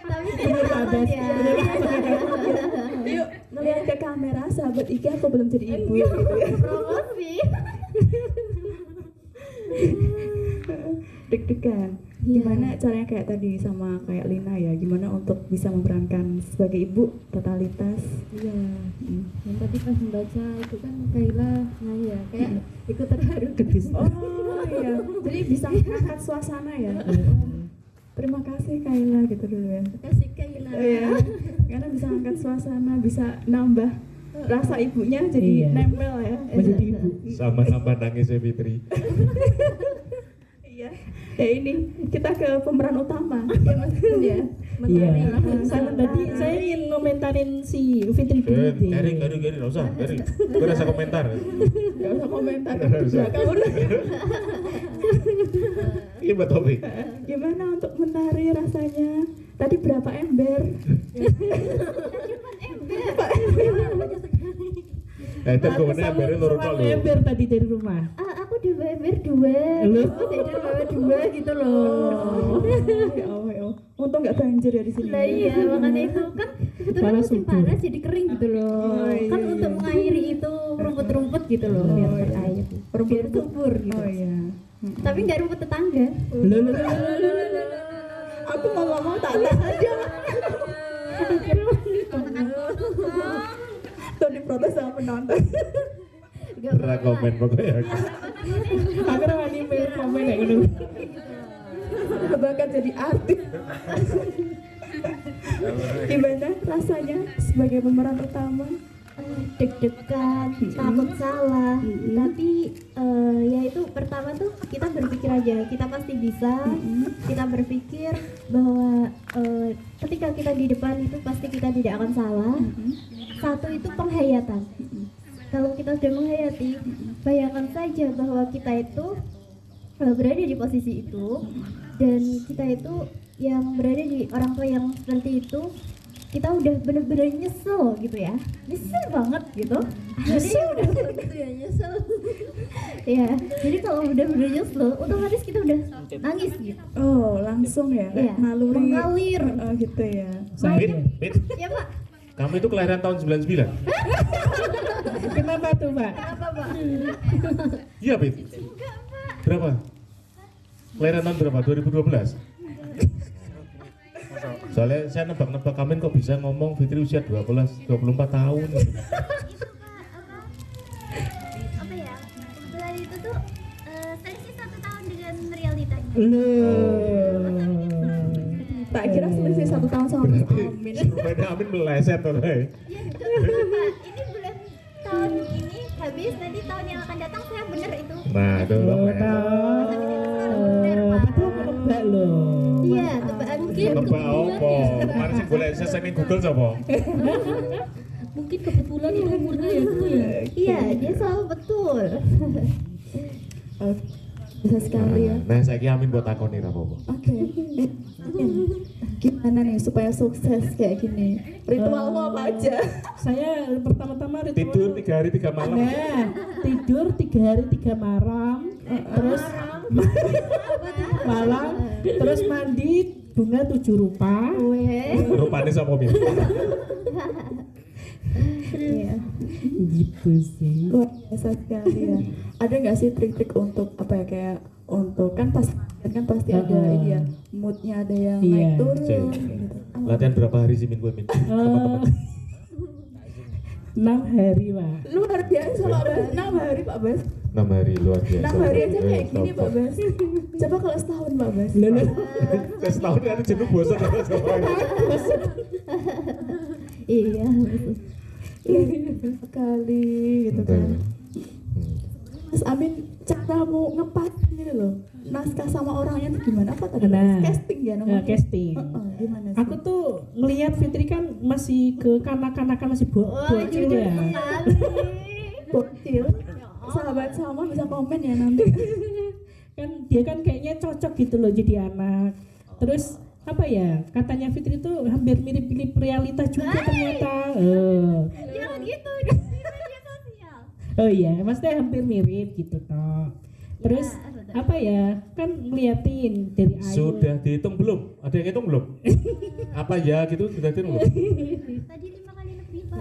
Tapi pengalaman ya. Yuk ngeliat ke kamera, sahabat Iki aku belum jadi ibu gitu ya. Promosi. Deg-degan. Gimana caranya kayak tadi sama kayak Lina ya? Gimana untuk bisa memerankan sebagai ibu totalitas? Iya. Yang tadi pas membaca itu kan Kaila nyanyi ya, kayak ikut terharu. Oh iya, jadi bisa mengangkat suasana ya. Terima kasih Kaila gitu dulu ya. Kasih Kaila. Iya, karena bisa angkat suasana, bisa nambah rasa ibunya jadi Iya. nempel ya. menjadi ibu. Sama-sama nangisnya Fitri. Iya. Ya ini kita ke pemeran utama ya Mas Gun ya. Iya. Menari. Karena tadi saya ingin ngomentarin si Fitri dulu deh. Garing, nggak usah, garing. Gue rasa komentar. Gak usah komentar. Nggak usah. Belakang udah. Iya Mbak Topi. Gimana untuk menari rasanya? Tadi berapa ember? Itu gue mana embernya loro tok lho. Ember tadi dari rumah. Aku di Weber 2. Loh? Jadi Weber 2 gitu loh. Ya Allah, ya Allah. Untung nggak banjir ya di sini. Nah iya, makanya itu kan kebetulan Panas musim subur. panas jadi kering gitu loh. Oh, iya, Kan iya. untuk mengairi itu rumput-rumput gitu loh, biar Oh, iya. berair. Biar subur gitu. Oh iya. Tapi nggak rumput tetangga. Loh. Aku ngomong tanda aja. Tuh diprotes sama penonton. Nggak Pernah komen pokoknya. Aku rawani komen kayak gitu. Bahkan jadi artis. Gimana rasanya sebagai pemeran utama? deg-degan, takut salah. Tapi ya itu pertama tuh kita berpikir aja, kita pasti bisa. Kita berpikir bahwa ketika kita di depan itu pasti kita tidak akan salah. Satu itu penghayatan. Kalau kita sudah menghayati, bayangkan saja bahwa kita itu berada di posisi itu dan kita itu yang berada di orang tua yang seperti itu, kita udah bener-bener nyesel gitu ya, nyesel banget gitu. Jadi udah gitu ya nyesel. Ya, jadi kalau udah bener nyesel, otomatis kita udah nangis gitu. Oh, langsung ya, Iya, naluri mengalir. gitu ya. Pit. Ya Pak, Kamu itu kelahiran tahun 99? Kenapa tuh, Pak? Iya, Pit. Berapa? Kelahiran tahun berapa? 2012? Soalnya saya nebak-nebak Amin kok bisa ngomong Fitri usia 24 tahun. Apa ya? Kebetulan itu tuh selisih 1 tahun dengan realitanya. Tak kira selisih 1 tahun sama Mas Amin. Surveinya Amin meleset tuh. Iya, betul Pak. Ini bulan tahun ini habis, nanti tahun yang akan datang saya bener itu. Nah, itu loh. Betul menebak loh. Iya, tebakan mungkin Nebak apa? Mari sih boleh saya Google coba. Mungkin kebetulan ya umurnya ya gitu ya. Iya, dia selalu betul. Bisa sekali ya. Nah, saya kira Amin buat takon nih apa-apa. Oke. Gimana nih supaya sukses kayak gini? Ritualmu apa aja? Saya pertama-tama ritual Tidur 3 hari 3 malam. Nah, tidur 3 hari 3 malam, terus malam, terus mandi bunga 7 rupa. Rupanya sama Min. Iya. Gitu sih. Luar biasa sekali ya. Ada nggak sih trik-trik untuk apa ya, kayak untuk kan pasti ada ini ya, moodnya ada yang Iya. naik turun Cek. kayak gitu. Latihan berapa hari sih Min gue Min? Teman-teman. 6 hari, Pak. Luar biasa Pak Bas. 6 hari Pak Bas. 6 hari luar biasa. 6 hari aja kayak gini Pak Bas. Coba kalau setahun Pak Bas. Saya setahun nanti jenuh bosan sama Iya. Sekali gitu kan. Mas Amin, caramu ngepat gitu loh. Naskah sama orangnya tuh gimana? Apa tadi? Nah, Casting ya namanya? casting. Gimana sih? Aku tuh ngelihat Fitri kan masih ke kanak-kanakan, masih bocil ya. Bocil. Sahabat sama bisa komen ya nanti. Kan dia kan kayaknya cocok gitu loh jadi anak. Terus apa ya, katanya Fitri tuh hampir mirip-mirip realita juga ternyata. Jangan gitu, di media sosial. Oh iya, maksudnya hampir mirip gitu toh. Terus apa ya, kan ngeliatin dari Ayu. Sudah dihitung belum? Ada yang hitung belum? Apa ya gitu sudah dihitung belum? Tadi 5 kali lebih, Pak.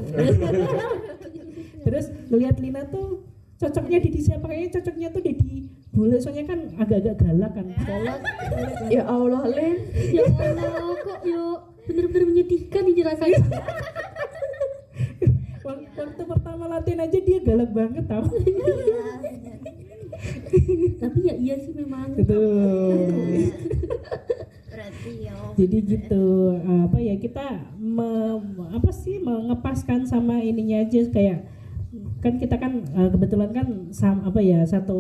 Terus ngeliat Lina tuh cocoknya di siapa, kayaknya cocoknya tuh di Bule, soalnya kan agak-agak galak kan. Galak. Ya Allah, Len. Ya Allah, kok yuk bener-bener menyedihkan dirasain. Waktu pertama latihan aja dia galak banget tau. Tapi ya iya sih memang. Betul. Berarti ya. Jadi gitu, apa ya, kita mengepaskan sama ininya aja, kayak kan kita kan kebetulan kan apa ya, satu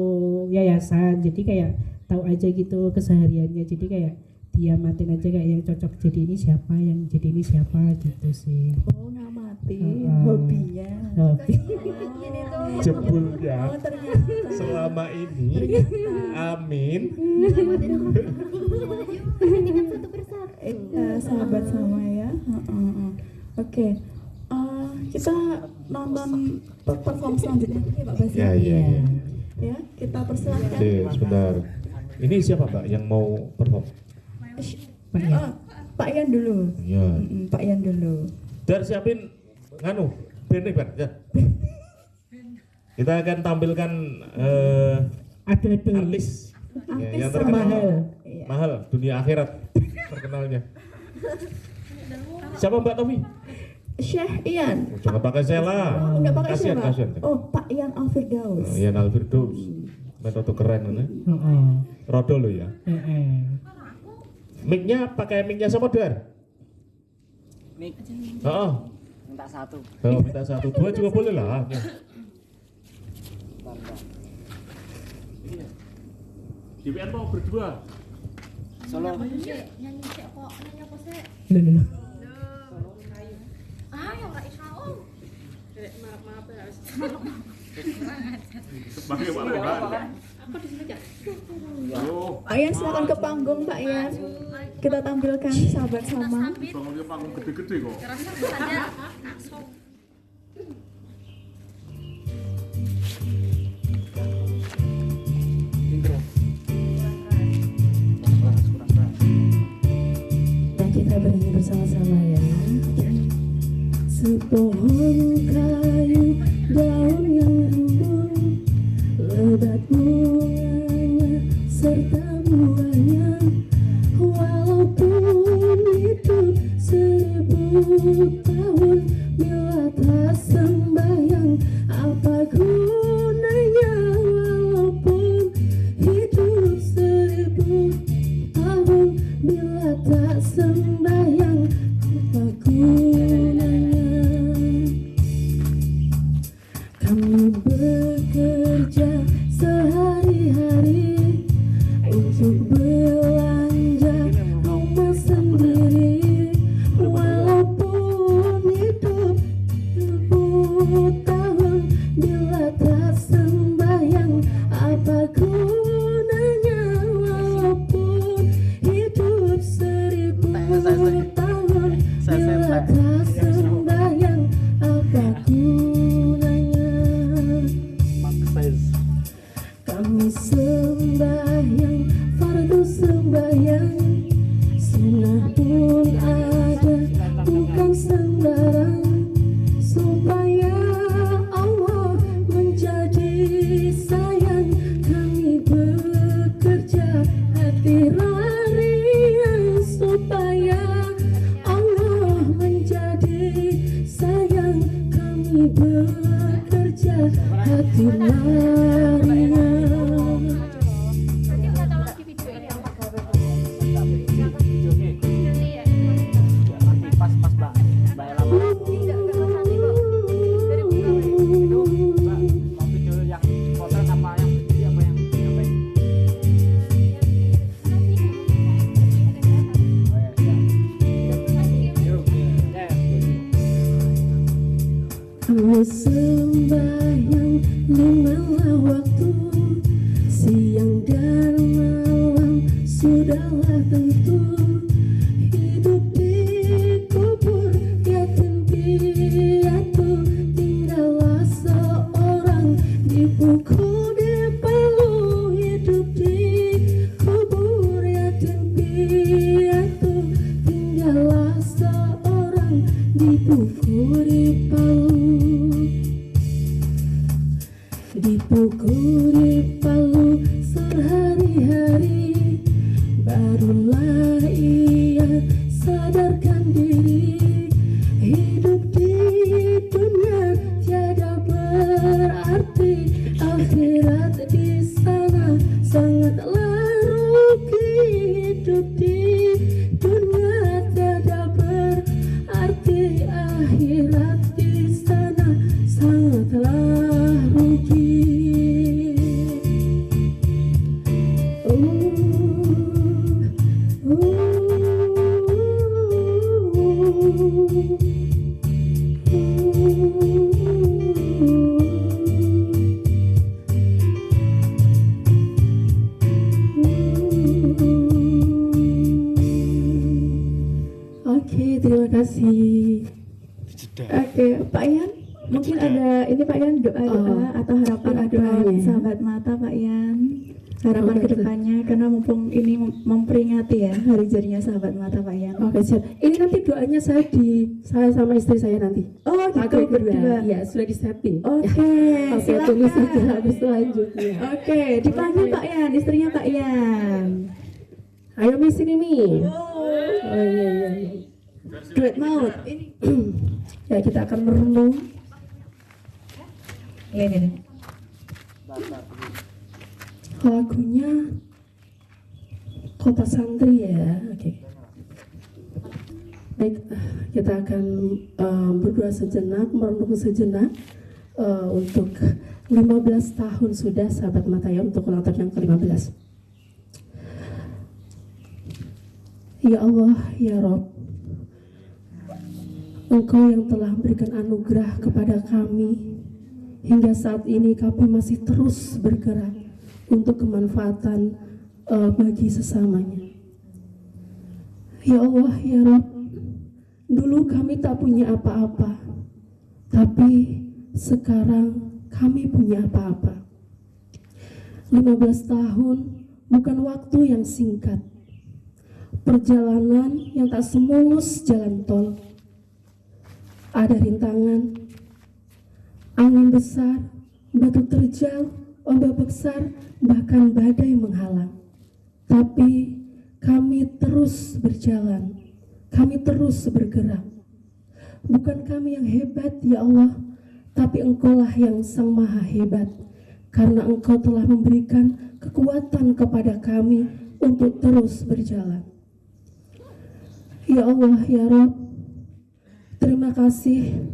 yayasan, jadi kayak tahu aja gitu kesehariannya, jadi kayak diamatin aja kayak yang cocok jadi ini siapa, yang jadi ini siapa gitu sih. Oh, ngamati hobinya. Hobi. Jebulnya Oh, ternyata. selama ini Amin Perhatikan satu persatu. Sahabat sama ya. Oke. Kita nonton perform selanjutnya ya Pak Bas. Ya, ya, ya. Ya, kita persilahkan. Oke, sebentar. Ini siapa Mbak yang mau perform? Pak Ian dulu. Ya. Pak Ian dulu. Dar siapin nganu, band nih, Bang. Ya. Kita akan tampilkan Ada artis ya, yang terkenal mahal dunia akhirat terkenalnya. Siapa Mbak Tommy? Syekh Ian. Jangan pakai Sela. Enggak pakai Kasihan, siapa? kasihan. Oh, Pak Ian Alfirdaus. Ian Alfirdaus. Metode keren kan? Rodo lo ya. Mic-nya pakai mic-nya sama Dar. Mik, Oh, minta 1. minta 1, 2 juga boleh lah. DPN mau berdua. Solo. Pak Ian silakan ke panggung Pak Ian. Kita tampilkan sahabat sama. Bangunnya panggung gede-gede kok. Intro. Dan kita bernyanyi bersama-sama ya. kayu, daun yang rimbun, lebat bunganya serta buahnya. Walaupun hidup 1000 tahun, bila tak sembahyang apa gunanya? Walaupun hidup 1000 tahun, bila tak sembahyang apa gunanya? Kami bekerja sehari-hari untuk belanja rumah sendiri. Walaupun hidup 1000 tahun, bila tak sembahyang apa gunanya? Walaupun hidup 1000 tahun, bila tak sembahyang apa gunanya? Kami sembahyang, fardu sembahyang, sunnah pun ada, bukan sembarang, supaya Allah menjadi sayang. Kami bekerja hati larian, supaya Allah menjadi sayang. Kami bekerja hati larian. Kami sembahyang 5 waktu, siang dan malam sudahlah tentu. Hidup di kubur yatim piatu, tinggallah seorang dipukul di palu. Hidup di kubur yatim piatu, tinggallah seorang dipukul di palu. Dipukul di palu sehari-hari, barulah ia sadarkan diri. Hidup di dunia tiada berarti, akhirat di sana sangatlah rugi. Hidup di dunia tiada berarti, akhirat di sana sangatlah rugi. Oke, terima kasih. Oke, Pak Yan, mungkin ada ini Pak Yan, doa-doa atau harapan buat sahabat mata Pak Yan, harapan kedepannya, karena mumpung ini memperingati ya hari jadinya sahabat mata Pak Yan. Oke, siap. Ini nanti doanya saya sama istri saya nanti. Oh gitu, berdua. Ya, sudah di-setting. Oke, Oke, silakan. tunggu saja habis selanjutnya. Oke, dipanggil Pak Yan, istrinya Pak Yan. Ayo Mi, sini Mi. Oh iya. Duet maut. Ini Ya, kita akan merenung. ini. Lagunya Kota Santri ya. Oke. Baik, kita akan berdoa sejenak, merenung sejenak untuk 15 tahun sudah sahabat mata ya, untuk ulang tahun yang ke-15. Ya Allah, ya Rob, Engkau yang telah memberikan anugerah kepada kami, hingga saat ini kami masih terus bergerak untuk kemanfaatan bagi sesamanya. Ya Allah, ya Rob, dulu kami tak punya apa-apa, tapi sekarang kami punya apa-apa. 15 tahun bukan waktu yang singkat. Perjalanan yang tak semulus jalan tol. Ada rintangan, Angin besar, batu terjal, ombak besar, bahkan badai menghalang. Tapi kami terus berjalan, kami terus bergerak. Bukan kami yang hebat ya Allah, tapi Engkaulah yang Sang Maha Hebat. Karena Engkau telah memberikan kekuatan kepada kami untuk terus berjalan. Ya Allah, ya Rabb, terima kasih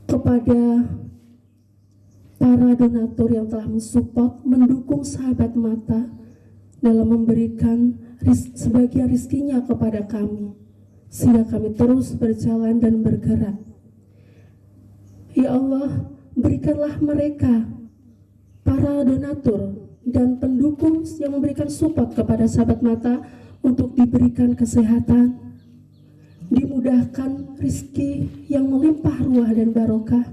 kepada para donatur yang telah mensupport, mendukung Sahabat Mata dalam memberikan sebagian rizkinya kepada kami, sehingga kami terus berjalan dan bergerak. Ya Allah, berikanlah mereka, para donatur dan pendukung yang memberikan support kepada Sahabat Mata untuk diberikan kesehatan, dimudahkan rizki yang melimpah ruah dan barokah,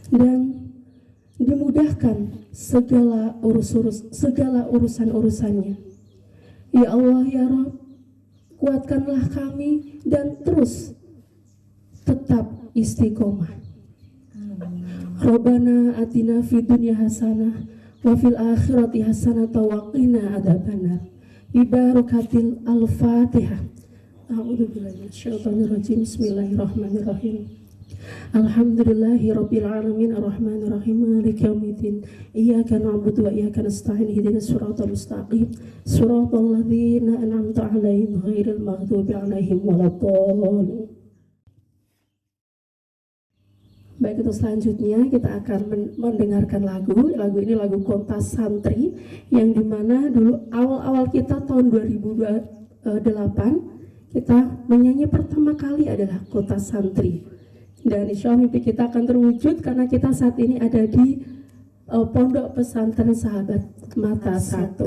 dan dimudahkan segala urusan-urusannya. Ya Allah, ya Rabb, kuatkanlah kami dan terus tetap istiqomah. Rabbana atina fid dunya hasanah wa fil akhirati hasanah wa qina adzabannar. Bi barakatil al-Fatihah. A'udzubillahi minasyaitonir rajim. Bismillahirrahmanirrahim. Alhamdulillahirabbil alamin arrahmanir rahim maliki yaumiddin. Iyyaka na'budu wa iyyaka nasta'in ihdinas siratal mustaqim. Siratal ladzina an'amta 'alaihim ghairil maghdubi 'alaihim waladdallin. Baik, untuk selanjutnya kita akan mendengarkan lagu ini lagu Kontas Santri, yang dimana dulu awal-awal kita tahun 2008 kita menyanyi pertama kali adalah Kontas Santri, dan insya Allah mimpi kita akan terwujud karena kita saat ini ada di Pondok Pesantren Sahabat Mata 1.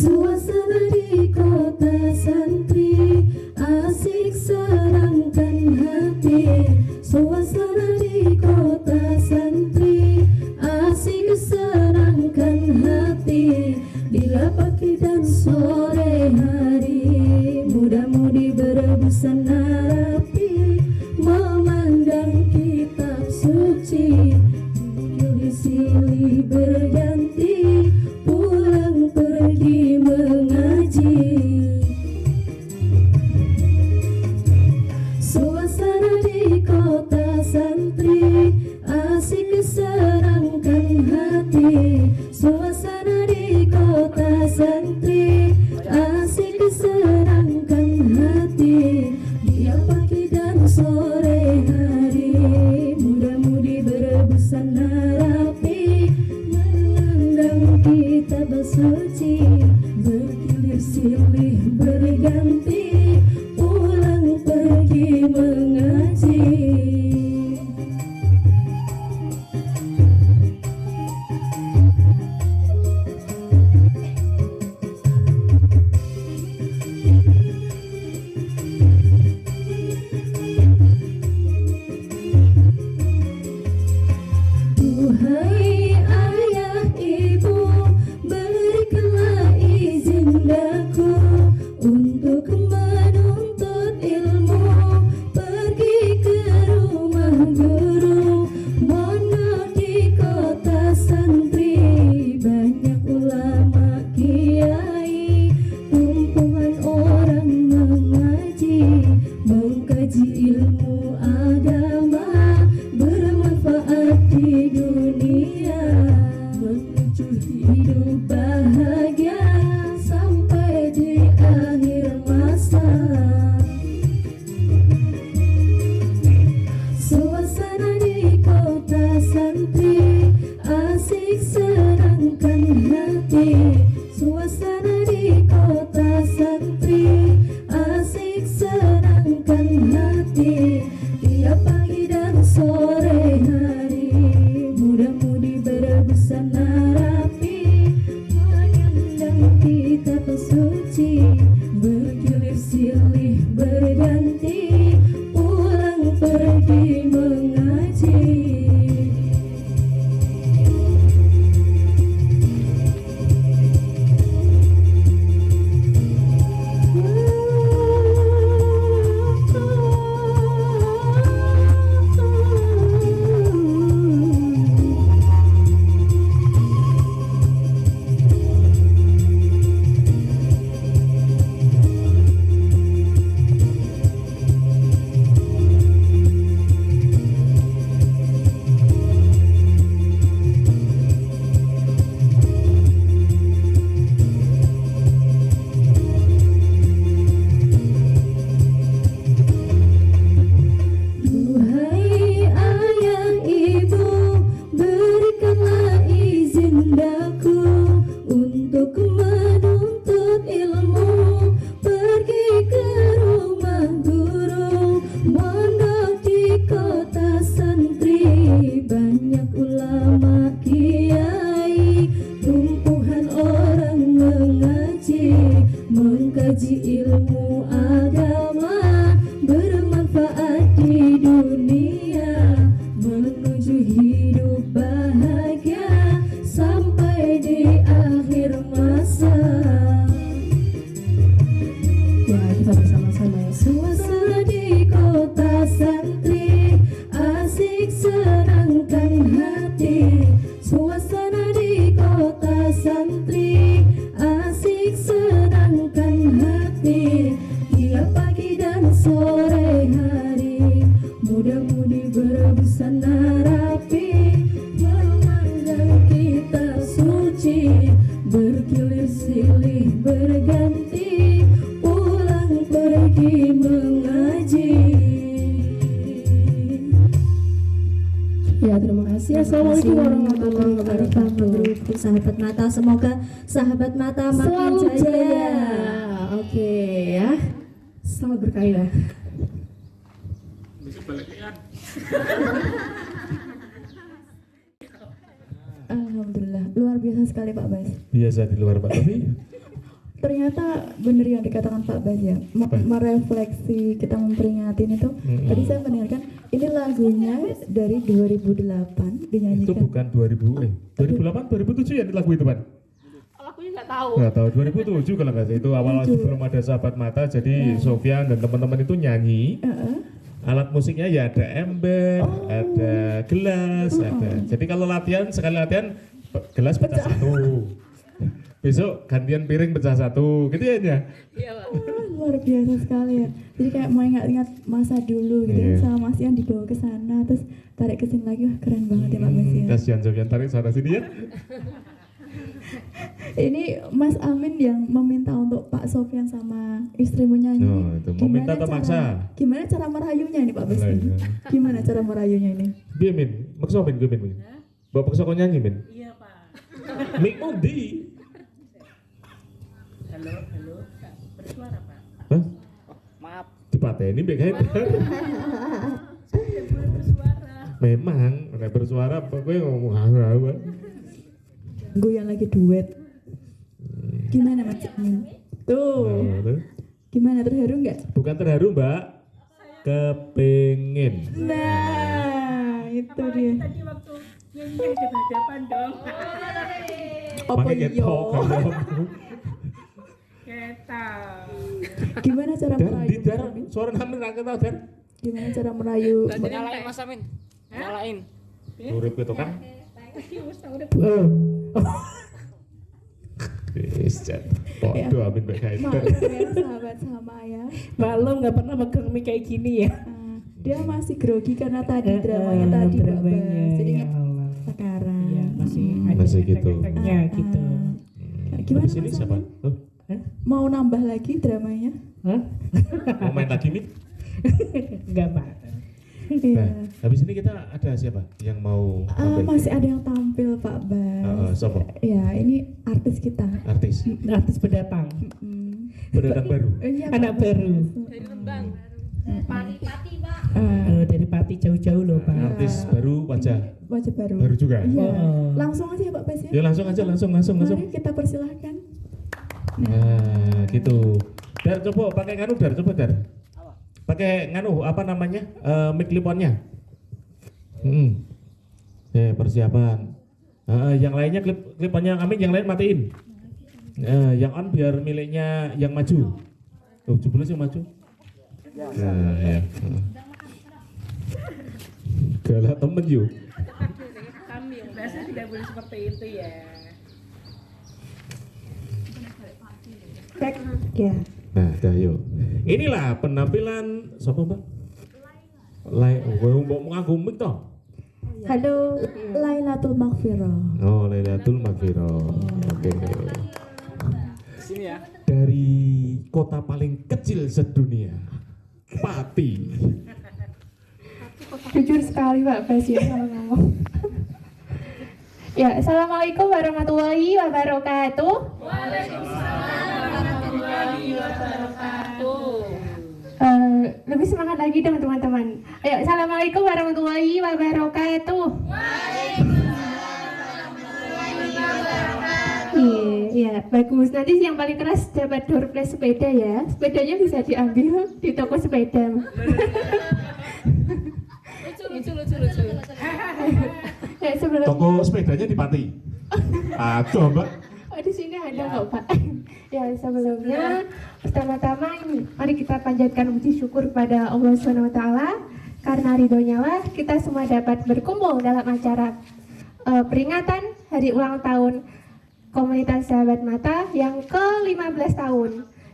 Suasana di kota santri asik serangkan hati. Suasana di kota santri asik serangkan hati. Bila pagi dan sore hari muda-mudi berebusan rapi, memandang kitab suci, silih berganti, pulang pergi mengaji. Suasana di kota santri asik serangkan hati. Suasana di kota santri asik serangkan hati. Dia pagi dan sore hari muda-mudi berebusan rapi, menandang kitab suci, bergilir silih berganti, pulang pergi mengaji. Duhai ayah ibu, berikanlah izin daku untuk menuntut ilmu, pergi ke rumah guru. Mondok di kota santri, banyak ulama kiai, tumpuan orang mengaji, mengkaji ilmu agama, bermanfaat di dunia, menuju hidup bahagia sampai di akhir masa. Suasana di kota santri asik serangkan hati. Suasana di kota santri asik serangkan hati. kota santri, asik senangkan hati. Suasana di kota santri, asik senangkan hati. Tiap pagi dan sore hari, muda-mudi berbusana rapi, memandang kita suci, bergilir silih berganti, pulang pergi mengaji. Ya, terima kasih. Assalamualaikum warahmatullahi wabarakatuh. Sahabat mata, semoga sahabat mata makin Selalu jaya. jaya. Oke ya. Selamat berkarya. Alhamdulillah, luar biasa sekali Pak Bas. Biasa di luar Pak, tapi Ternyata benar yang dikatakan Pak Bas ya, merefleksi kita memperingatin itu. Tadi saya mendengarkan ini lagunya dari 2008 dinyanyikan. itu bukan 2008, 2007 ya lagu itu, Pak? Lagunya nggak tahu. Nggak tahu, 2007 kalau nggak salah. Itu awal sebelum ada Sahabat Mata, jadi Sofyan dan teman-teman itu nyanyi. Alat musiknya ya ada ember, ada gelas, ada. Jadi kalau latihan, sekali latihan gelas pecah satu. Besok gantian piring pecah satu, gitu ya Nya? Luar biasa sekali ya. Jadi kayak mau ingat-ingat masa dulu gitu Iya. sama Mas Ian dibawa ke sana terus tarik ke sini lagi. Wah, keren banget ya Pak Bas ya. Kasihan Sofyan tarik sana sini ya. Ini Mas Amin yang meminta untuk Pak Sofyan sama istrimu nyanyi. Oh, itu meminta atau maksa? Gimana cara merayunya ini Pak Bas? Lah, iya. Gimana cara merayunya ini? Biar Min, maksa Min, gue Min. Bapak paksa kau nyanyi Min. Iya Pak. Mik Mondi. Halo, bersuara Pak. Hah? Maaf. Dipateni mbek gawe. Memang, nek bersuara kowe ngomong hawa. Gue yang lagi duet. Gimana Mas Amin? Tuh. Gimana, terharu nggak? Bukan terharu, Mbak. Kepengin. Nah, itu dia. Tadi waktu nyanyi yang depan dong. Apa Pakai iya? ketok kamu. Keta. Gimana cara Dan merayu? di dar suara namen ra ketau dar. Gimana cara merayu? Nyalain Mas Amin. Nyalain. Urip itu kan. Wis jan. Podo amin mbek gawe. Maklum ya sahabat sama ya. Maklum nggak pernah megang mic kayak gini ya. Dia masih grogi karena tadi dramanya tadi Pak Bas. Jadi ya Allah. sekarang. Iya, masih ada Masih gitu. efek-efeknya gitu. Gimana Habis ini Mas siapa? Amin? Oh, Mau nambah lagi dramanya? Hah? mau main lagi Min? Enggak Pak. Iya. Nah, habis ini kita ada siapa yang mau tampil? Masih ada yang tampil Pak Bas. Siapa? Ya, ini artis kita. Artis. Artis pendatang. Pendatang baru. Iya, Pak Anak Bas. baru. Dari Pati jauh-jauh loh Pak. Artis baru, wajah Wajah baru. baru juga. Iya. Oh. Langsung aja ya Pak Bas ya. Ya langsung aja, langsung. Mari kita persilahkan. Nah, gitu. Dar, coba pakai nganu Dar, coba Dar. Pakai nganu apa namanya? Mic clip-onnya. Persiapan. Yang lainnya clip-onnya Amin, yang lain matiin. Yang on biar miliknya yang maju. Tuh, jebule sih maju. Nah, ya. Galak temen yuk. Kami yang biasa tidak boleh seperti itu ya. Ya. Nah, dah yuk. Inilah penampilan siapa Mbak? Mau ngaku mic toh? Halo, Lailatul Maghfirah. Oh, Lailatul Maghfirah. Oke. Di sini ya. Dari kota paling kecil sedunia, Pati. Jujur sekali Pak Bas ya kalau ngomong. Ya, Assalamualaikum warahmatullahi wabarakatuh. Lebih semangat lagi dong teman-teman. Ayo, Assalamualaikum warahmatullahi wabarakatuh. Iya, bagus. Nanti yang paling keras dapat door prize sepeda ya. Sepedanya bisa diambil di toko sepeda. Lucu. Ya, sebelum Toko sepedanya di Pati. Aduh Mbak. Oh, di sini ada kok Pak. Ya sebelumnya Pertama-tama mari kita panjatkan puji syukur kepada Allah Subhanahu wa taala karena ridhonya lah kita semua dapat berkumpul dalam acara peringatan hari ulang tahun komunitas Sahabat Mata yang ke-15 tahun.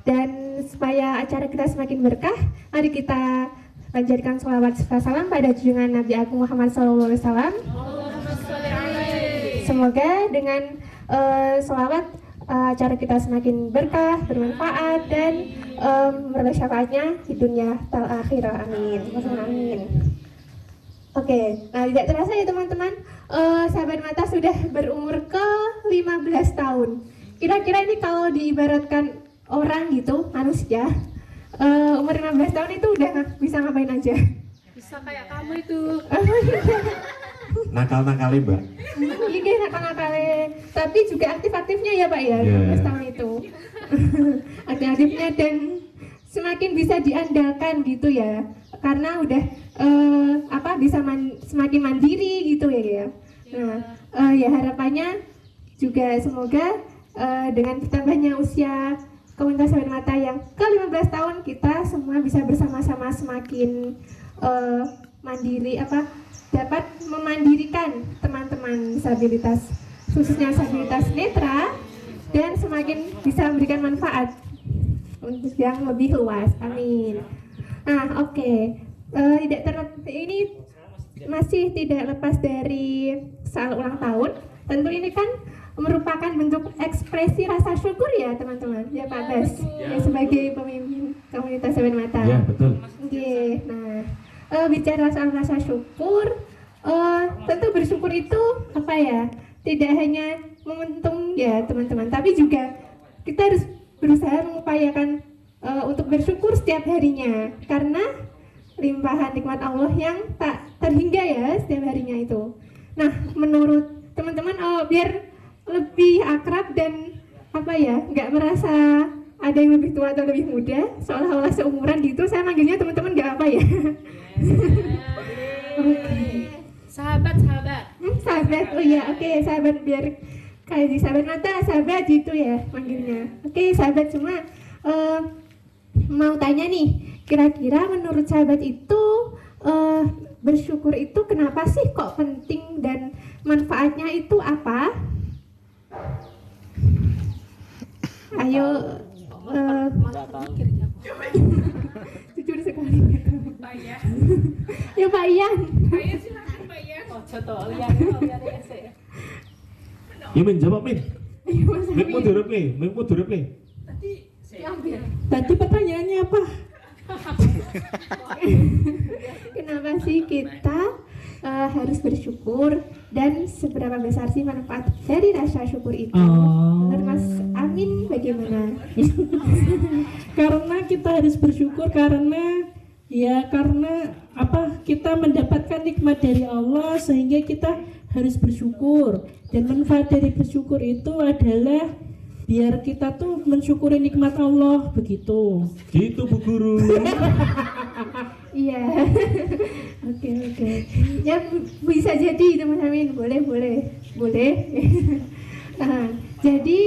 Dan supaya acara kita semakin berkah, mari kita panjatkan sholawat serta salam pada junjungan Nabi Agung Muhammad SAW. Semoga dengan sholawat acara kita semakin berkah, bermanfaat, dan beroleh syafaatnya di dunia tal akhirah. Amin. Amin. Oke, nah tidak terasa ya teman-teman, Sahabat Mata sudah berumur ke-15 tahun. Kira-kira ini kalau diibaratkan orang gitu, manusia, umur 15 tahun itu udah bisa ngapain aja? Bisa kayak kamu itu. Nakal-nakali Mbak. Iya, nakal-nakalnya, tapi juga aktif-aktifnya ya Pak ya, 15 tahun itu. Aktif-aktifnya dan semakin bisa diandalkan gitu ya, karena udah bisa semakin mandiri gitu ya. Nah, ya harapannya juga semoga dengan bertambahnya usia komunitas Sahabat Mata yang ke-15 tahun, kita semua bisa bersama-sama semakin mandiri, dapat memandirikan teman-teman disabilitas, khususnya disabilitas netra, dan semakin bisa memberikan manfaat untuk yang lebih luas. Amin. Nah, oke. Ini masih tidak lepas dari soal ulang tahun. Tentu ini kan merupakan bentuk ekspresi rasa syukur ya teman-teman, ya Pak Bas, ya sebagai pemimpin komunitas Sahabat Mata. Ya betul. Oke, nah bicara soal rasa syukur, tentu bersyukur itu tidak hanya momentum ya teman-teman, tapi juga kita harus berusaha mengupayakan untuk bersyukur setiap harinya, karena limpahan nikmat Allah yang tak terhingga ya setiap harinya itu. Nah, menurut teman-teman biar lebih akrab dan nggak merasa ada yang lebih tua atau lebih muda, seolah-olah seumuran gitu, saya manggilnya teman-teman nggak apa ya? Sahabat. Sahabat, oh ya, oke, sahabat, biar kayak di Sahabat Mata, sahabat gitu ya manggilnya. Oke, sahabat, cuma mau tanya nih, kira-kira menurut sahabat itu bersyukur itu kenapa sih kok penting dan manfaatnya itu apa? Ayo, jujur sekali. Ya Pak Ian. Ya Min, jawab Min. Min mundur nih. Tadi pertanyaannya apa? Kenapa sih kita harus bersyukur dan seberapa besar sih manfaat dari rasa syukur itu? Menurut Mas Amin bagaimana? Karena kita harus bersyukur karena kita mendapatkan nikmat dari Allah, sehingga kita harus bersyukur. Dan manfaat dari bersyukur itu adalah biar kita tuh mensyukuri nikmat Allah, begitu. Gitu Bu Guru. Iya. Oke. Ya bisa jadi teman Amin, boleh. Nah, jadi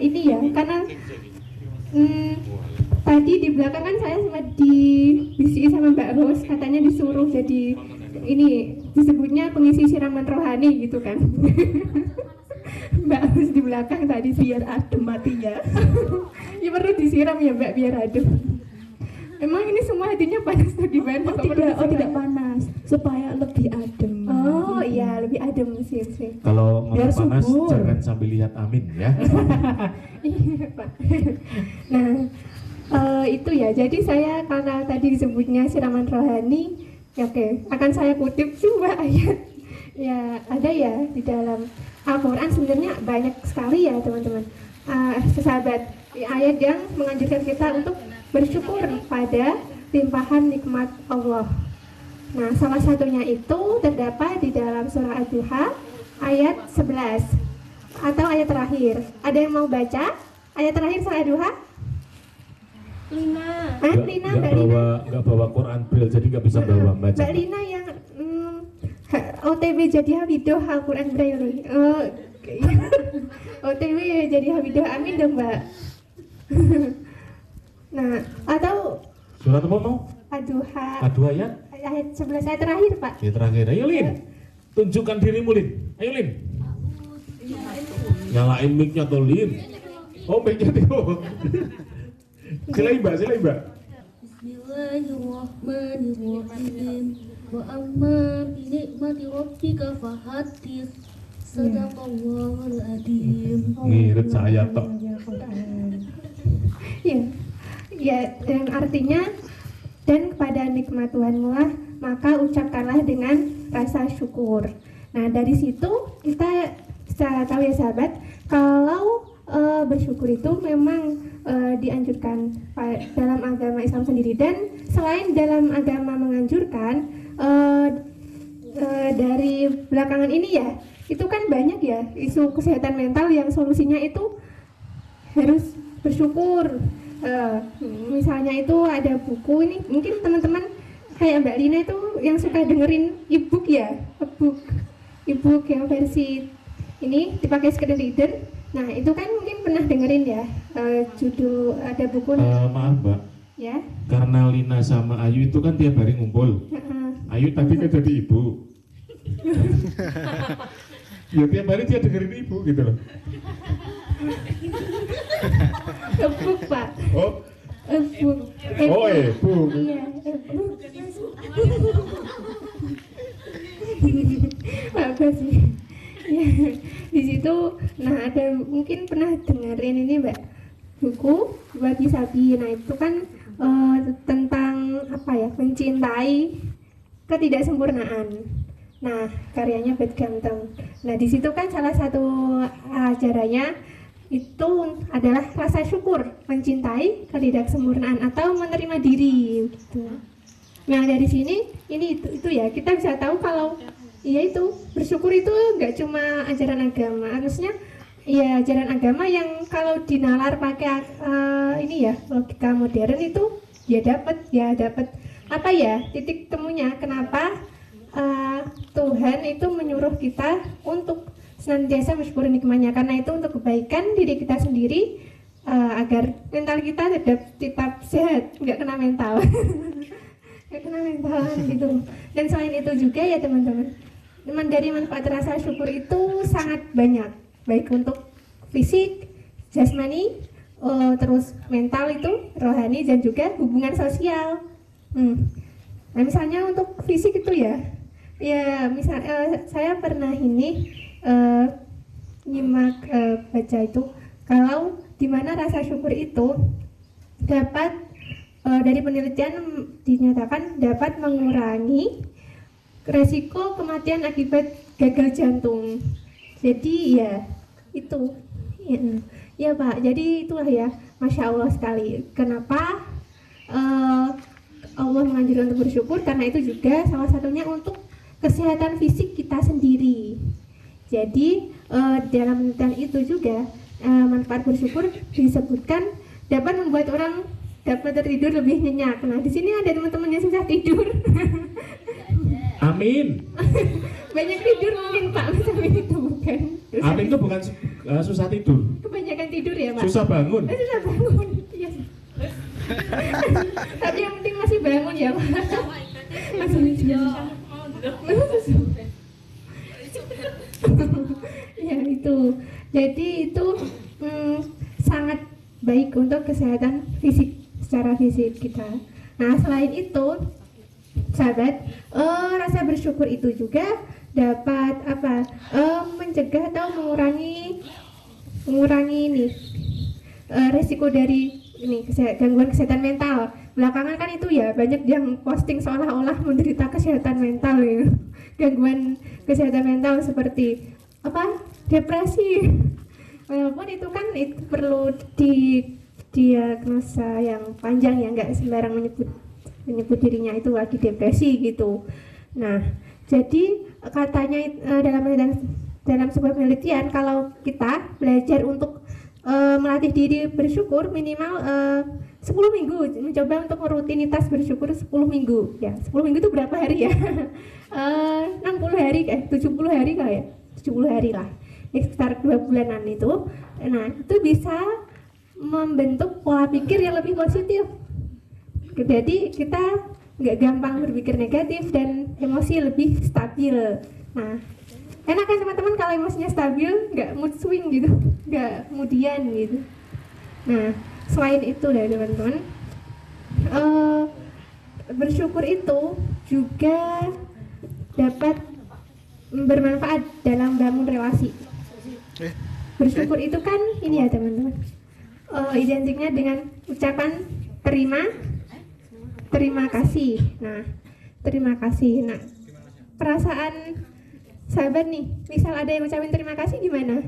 ini ya, karena tadi di belakang kan saya sempat dibisiki sama Mbak Ros, katanya disuruh jadi ini disebutnya pengisi siraman rohani gitu kan. Mbak Ros di belakang tadi biar adem matinya. Ya perlu disiram ya Mbak biar adem. Emang ini semua hatinya panas atau gimana? Tidak panas, supaya lebih adem. Oh iya, lebih adem sih. Kalau ngomong Biar panas subur. jangan sambil lihat Amin ya. Iya Pak. Nah, itu ya. Jadi saya karena tadi disebutnya siraman rohani, ya oke, akan saya kutip coba ayat. Ya ada ya di dalam Al-Quran, sebenarnya banyak sekali ya teman-teman. Sahabat, ayat yang menganjurkan kita untuk bersyukur pada limpahan nikmat Allah. Nah, salah satunya itu terdapat di dalam surah Ad-Duha ayat 11 atau ayat terakhir. Ada yang mau baca ayat terakhir surah Ad-Duha? Lina. Mbak Lina. Nggak bawa Quran Braille, jadi nggak bisa bawa baca. Mbak Lina yang OTW jadi Hafidoh Al-Quran Braille. OTW jadi Hafidoh, amin dong Mbak. Nah, atau Surat apa mau? Ad-Duha Adu ayat? ayat 11 ayat terakhir, Pak. Ya terakhir, ayo Lin. Tunjukkan dirimu Lin. Ayo Lin. Nyalain mic-nya tuh Lin. Oh mic-nya tuh. Silahkan Mbak, silahkan Mbak. Bismillahirrahmanirrahim. Wa amma bi ni'mati rabbika fahaddits. Sadaqallahul adzim. Ngirit saya tok. Ya, ya, yang artinya dan kepada nikmat Tuhanmu lah maka ucapkanlah dengan rasa syukur. Nah dari situ kita bisa tahu ya sahabat, kalau bersyukur itu memang dianjurkan dalam agama Islam sendiri, dan selain dalam agama menganjurkan, dari belakangan ini ya itu kan banyak ya isu kesehatan mental yang solusinya itu harus bersyukur. Misalnya itu ada buku ini, mungkin teman-teman kayak Mbak Lina itu yang suka dengerin e-book ya, e-book yang versi ini dipakai screen reader. Nah itu kan mungkin pernah dengerin ya, judul ada buku Maaf Mbak, ya. karena Lina sama Ayu itu kan tiap hari ngumpul. Ayu tadi kan jadi ibu. Ya tiap hari dia dengerin ibu gitu loh. E-book Pak. Oh, E-book. oh e-book. Iya, e-book. Apa sih? Ya, di situ, nah ada mungkin pernah dengerin ini Mbak, buku Bagi Sabi. Nah itu kan tentang apa ya, mencintai ketidaksempurnaan. Nah karyanya Beth Ganteng. Nah di situ kan salah satu ajarannya itu adalah rasa syukur, mencintai ketidaksempurnaan atau menerima diri gitu. Nah dari sini ini itu ya kita bisa tahu kalau ya itu bersyukur itu nggak cuma ajaran agama, harusnya ya ajaran agama yang kalau dinalar pakai ini ya logika modern itu ya dapat apa ya titik temunya kenapa Tuhan itu menyuruh kita untuk senantiasa bersyukur nikmatnya, karena itu untuk kebaikan diri kita sendiri, agar mental kita tetap sehat, nggak kena mental nggak kena mentalan gitu. Dan selain itu juga ya teman-teman, dari manfaat rasa syukur itu sangat banyak, baik untuk fisik, jasmani, terus mental itu, rohani, dan juga hubungan sosial. Nah misalnya untuk fisik itu ya misal saya pernah ini nyimak baca itu kalau dimana rasa syukur itu dapat dari penelitian dinyatakan dapat mengurangi resiko kematian akibat gagal jantung. Jadi ya itu ya Pak, jadi itulah ya, Masya Allah sekali kenapa Allah menganjurkan untuk bersyukur, karena itu juga salah satunya untuk kesehatan fisik kita sendiri. Jadi dalam penelitian itu juga manfaat bersyukur disebutkan dapat membuat orang dapat tertidur lebih nyenyak. Nah di sini ada teman-teman yang susah tidur. Amin. Banyak tidur mungkin Pak, amin itu bukan. Amin itu bukan susah tidur. Kebanyakan tidur ya Pak. Susah bangun. Susah bangun. Iya. Tapi yang penting masih bangun ya Pak. Masih tidur. Ya itu. Jadi itu sangat baik untuk kesehatan fisik, secara fisik kita. Nah selain itu sahabat, rasa bersyukur itu juga dapat mencegah atau mengurangi ini resiko dari ini gangguan kesehatan mental. Belakangan kan itu ya banyak yang posting seolah-olah menderita kesehatan mental ya. Gangguan kesehatan mental seperti depresi. Walaupun itu kan itu perlu diagnosa yang panjang ya, nggak sembarang menyebut dirinya itu lagi depresi gitu. Nah, jadi katanya dalam sebuah penelitian kalau kita belajar untuk melatih diri bersyukur minimal 10 minggu, mencoba untuk rutinitas bersyukur 10 minggu. Ya, 10 minggu itu berapa hari ya? 60 hari 70 hari kali ya? 70 hari lah. Sekitar 2 bulanan itu. Nah, itu bisa membentuk pola pikir yang lebih positif. Jadi kita nggak gampang berpikir negatif dan emosi lebih stabil. Nah, enak kan teman-teman kalau emosinya stabil, nggak mood swing gitu, nggak kemudian gitu. Nah, selain itu dari teman-teman, bersyukur itu juga dapat bermanfaat dalam bangun relasi. Bersyukur itu kan ini ya teman-teman, identiknya dengan ucapan terima kasih. Nah, terima kasih. Nah, perasaan sahabat nih, misal ada yang ucapin terima kasih gimana?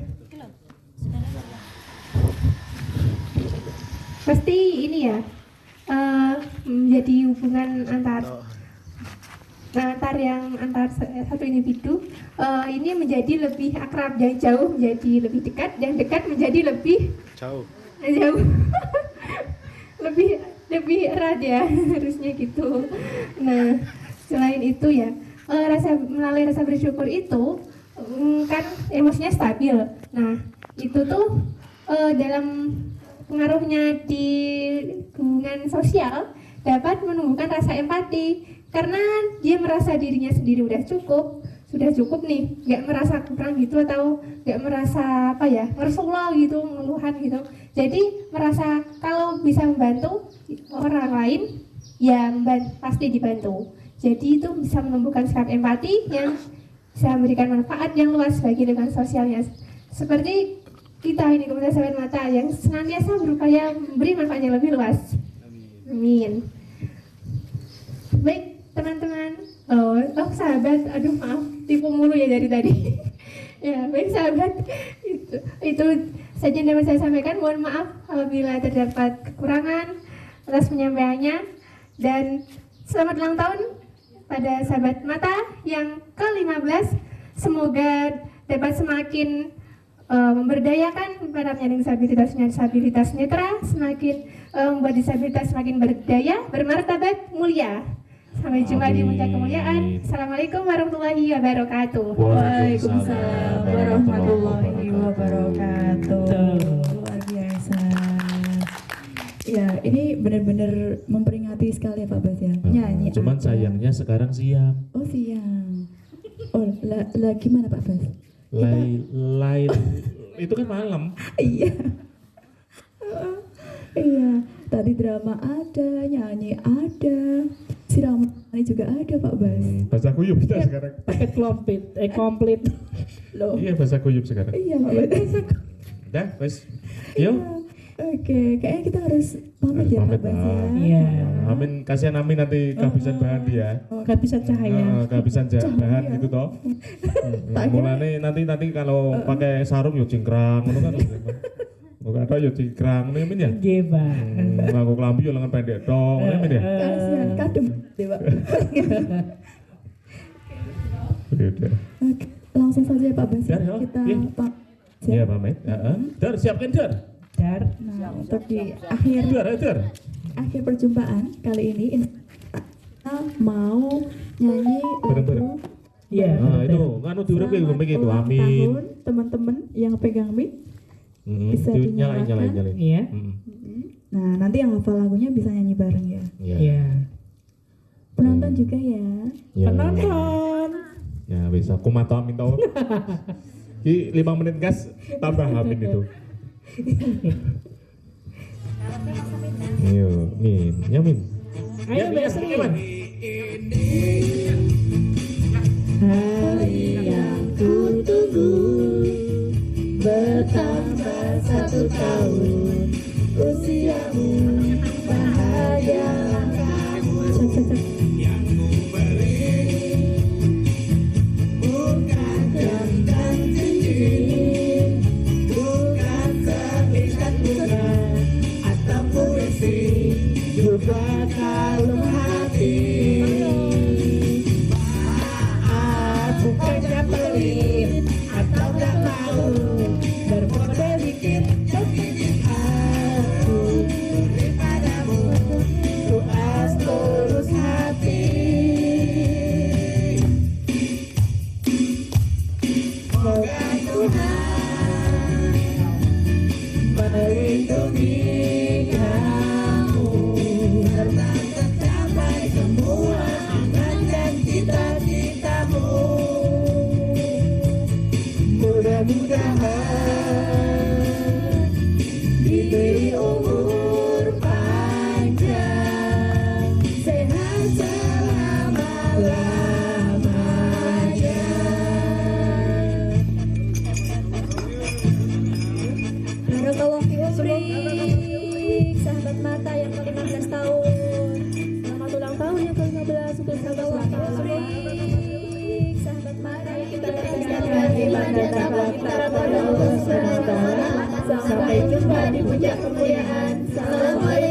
Pasti ini ya, menjadi hubungan antar satu individu ini menjadi lebih akrab, yang jauh menjadi lebih dekat, yang dekat menjadi lebih jauh lebih erat ya, harusnya gitu. Nah, selain itu ya, melalui rasa bersyukur itu kan emosinya stabil. Nah, itu tuh dalam pengaruhnya di hubungan sosial dapat menumbuhkan rasa empati, karena dia merasa dirinya sendiri sudah cukup nih, nggak merasa kurang gitu, atau nggak merasa ngersulau gitu, ngeluhan gitu. Jadi merasa kalau bisa membantu orang lain ya pasti dibantu. Jadi itu bisa menumbuhkan sikap empati yang bisa memberikan manfaat yang luas bagi lingkungan sosialnya. Seperti kita ini Komunitas Sahabat Mata yang senantiasa berupaya memberi manfaat yang lebih luas. Amin. Baik teman-teman, sahabat, aduh maaf, tipu mulu ya dari tadi. Ya, baik sahabat, itu saja yang dapat saya sampaikan. Mohon maaf apabila terdapat kekurangan atas penyampaiannya, dan selamat ulang tahun pada sahabat mata yang ke-15. Semoga dapat semakin memberdayakan para penyandang disabilitas netra, semakin membuat disabilitas semakin berdaya, bermartabat, mulia. Sampai jumpa di puncak kemuliaan. Assalamualaikum warahmatullahi wabarakatuh. Waalaikumsalam warahmatullahi wabarakatuh. Luar biasa. Ya, ini benar-benar memperingati sekali ya Pak Bas ya. Nyanyi. Cuman sayangnya sekarang siang. Oh siang. Oh, gimana Pak Bas? Lain itu kan malam. Iya. Iya, tadi drama ada, nyanyi ada, siraman juga ada Pak Bas. Bahasa kuyup kita sekarang. Paket komplit. Loh. Iya, bahasa kuyup sekarang. Iya Pak Bas. Dah, wes. Yuk. Oke, kayaknya kita harus pamit ya Pak Bas ya. Iya. Amin, kasihan Amin nanti kehabisan bahan dia. Kehabisan cahaya. Kehabisan bahan gitu toh. Mulane nanti kalau pakai sarung yo cingkrang ngono kan. Bukan ada yo cingkrang nih Min ya. Nggih, Pak. Nganggo klambi yo lengan pendek tok, ngono Min ya. Kasihan kadem deh Pak. Udah. Oke, langsung saja ya Pak Bas. Dar, ya. Kita Iya. Pak. Iya, pamit. Dar, siapkan Dar. Nah, untuk di akhir perjumpaan kali ini kita mau nyanyi lagu Iya. Nah, itu nganu diurip iki Selamat itu. ulang Amin. tahun teman-teman yang pegang mic bisa dinyalakan. Nyalain. Iya. Nah, nanti yang hafal lagunya bisa nyanyi bareng ya. Iya. Penonton juga ya. Penonton. Ya, bisa aku mata Amin tau. Ki 5 menit gas tambah Amin itu. Ayo, Min. Ya, Min. Ayo, besok Min. Hari yang kutunggu bertambah 1 tahun, usiamu bahagia yang memberi, bukan tentang cincin, bukan sebikat bunga atau puisi, juga kalung hati. Sahabat, mari kita tingkatkan ibadah takwa kita pada Allah SWT. Sampai jumpa di puncak kemuliaan. Assalamualaikum.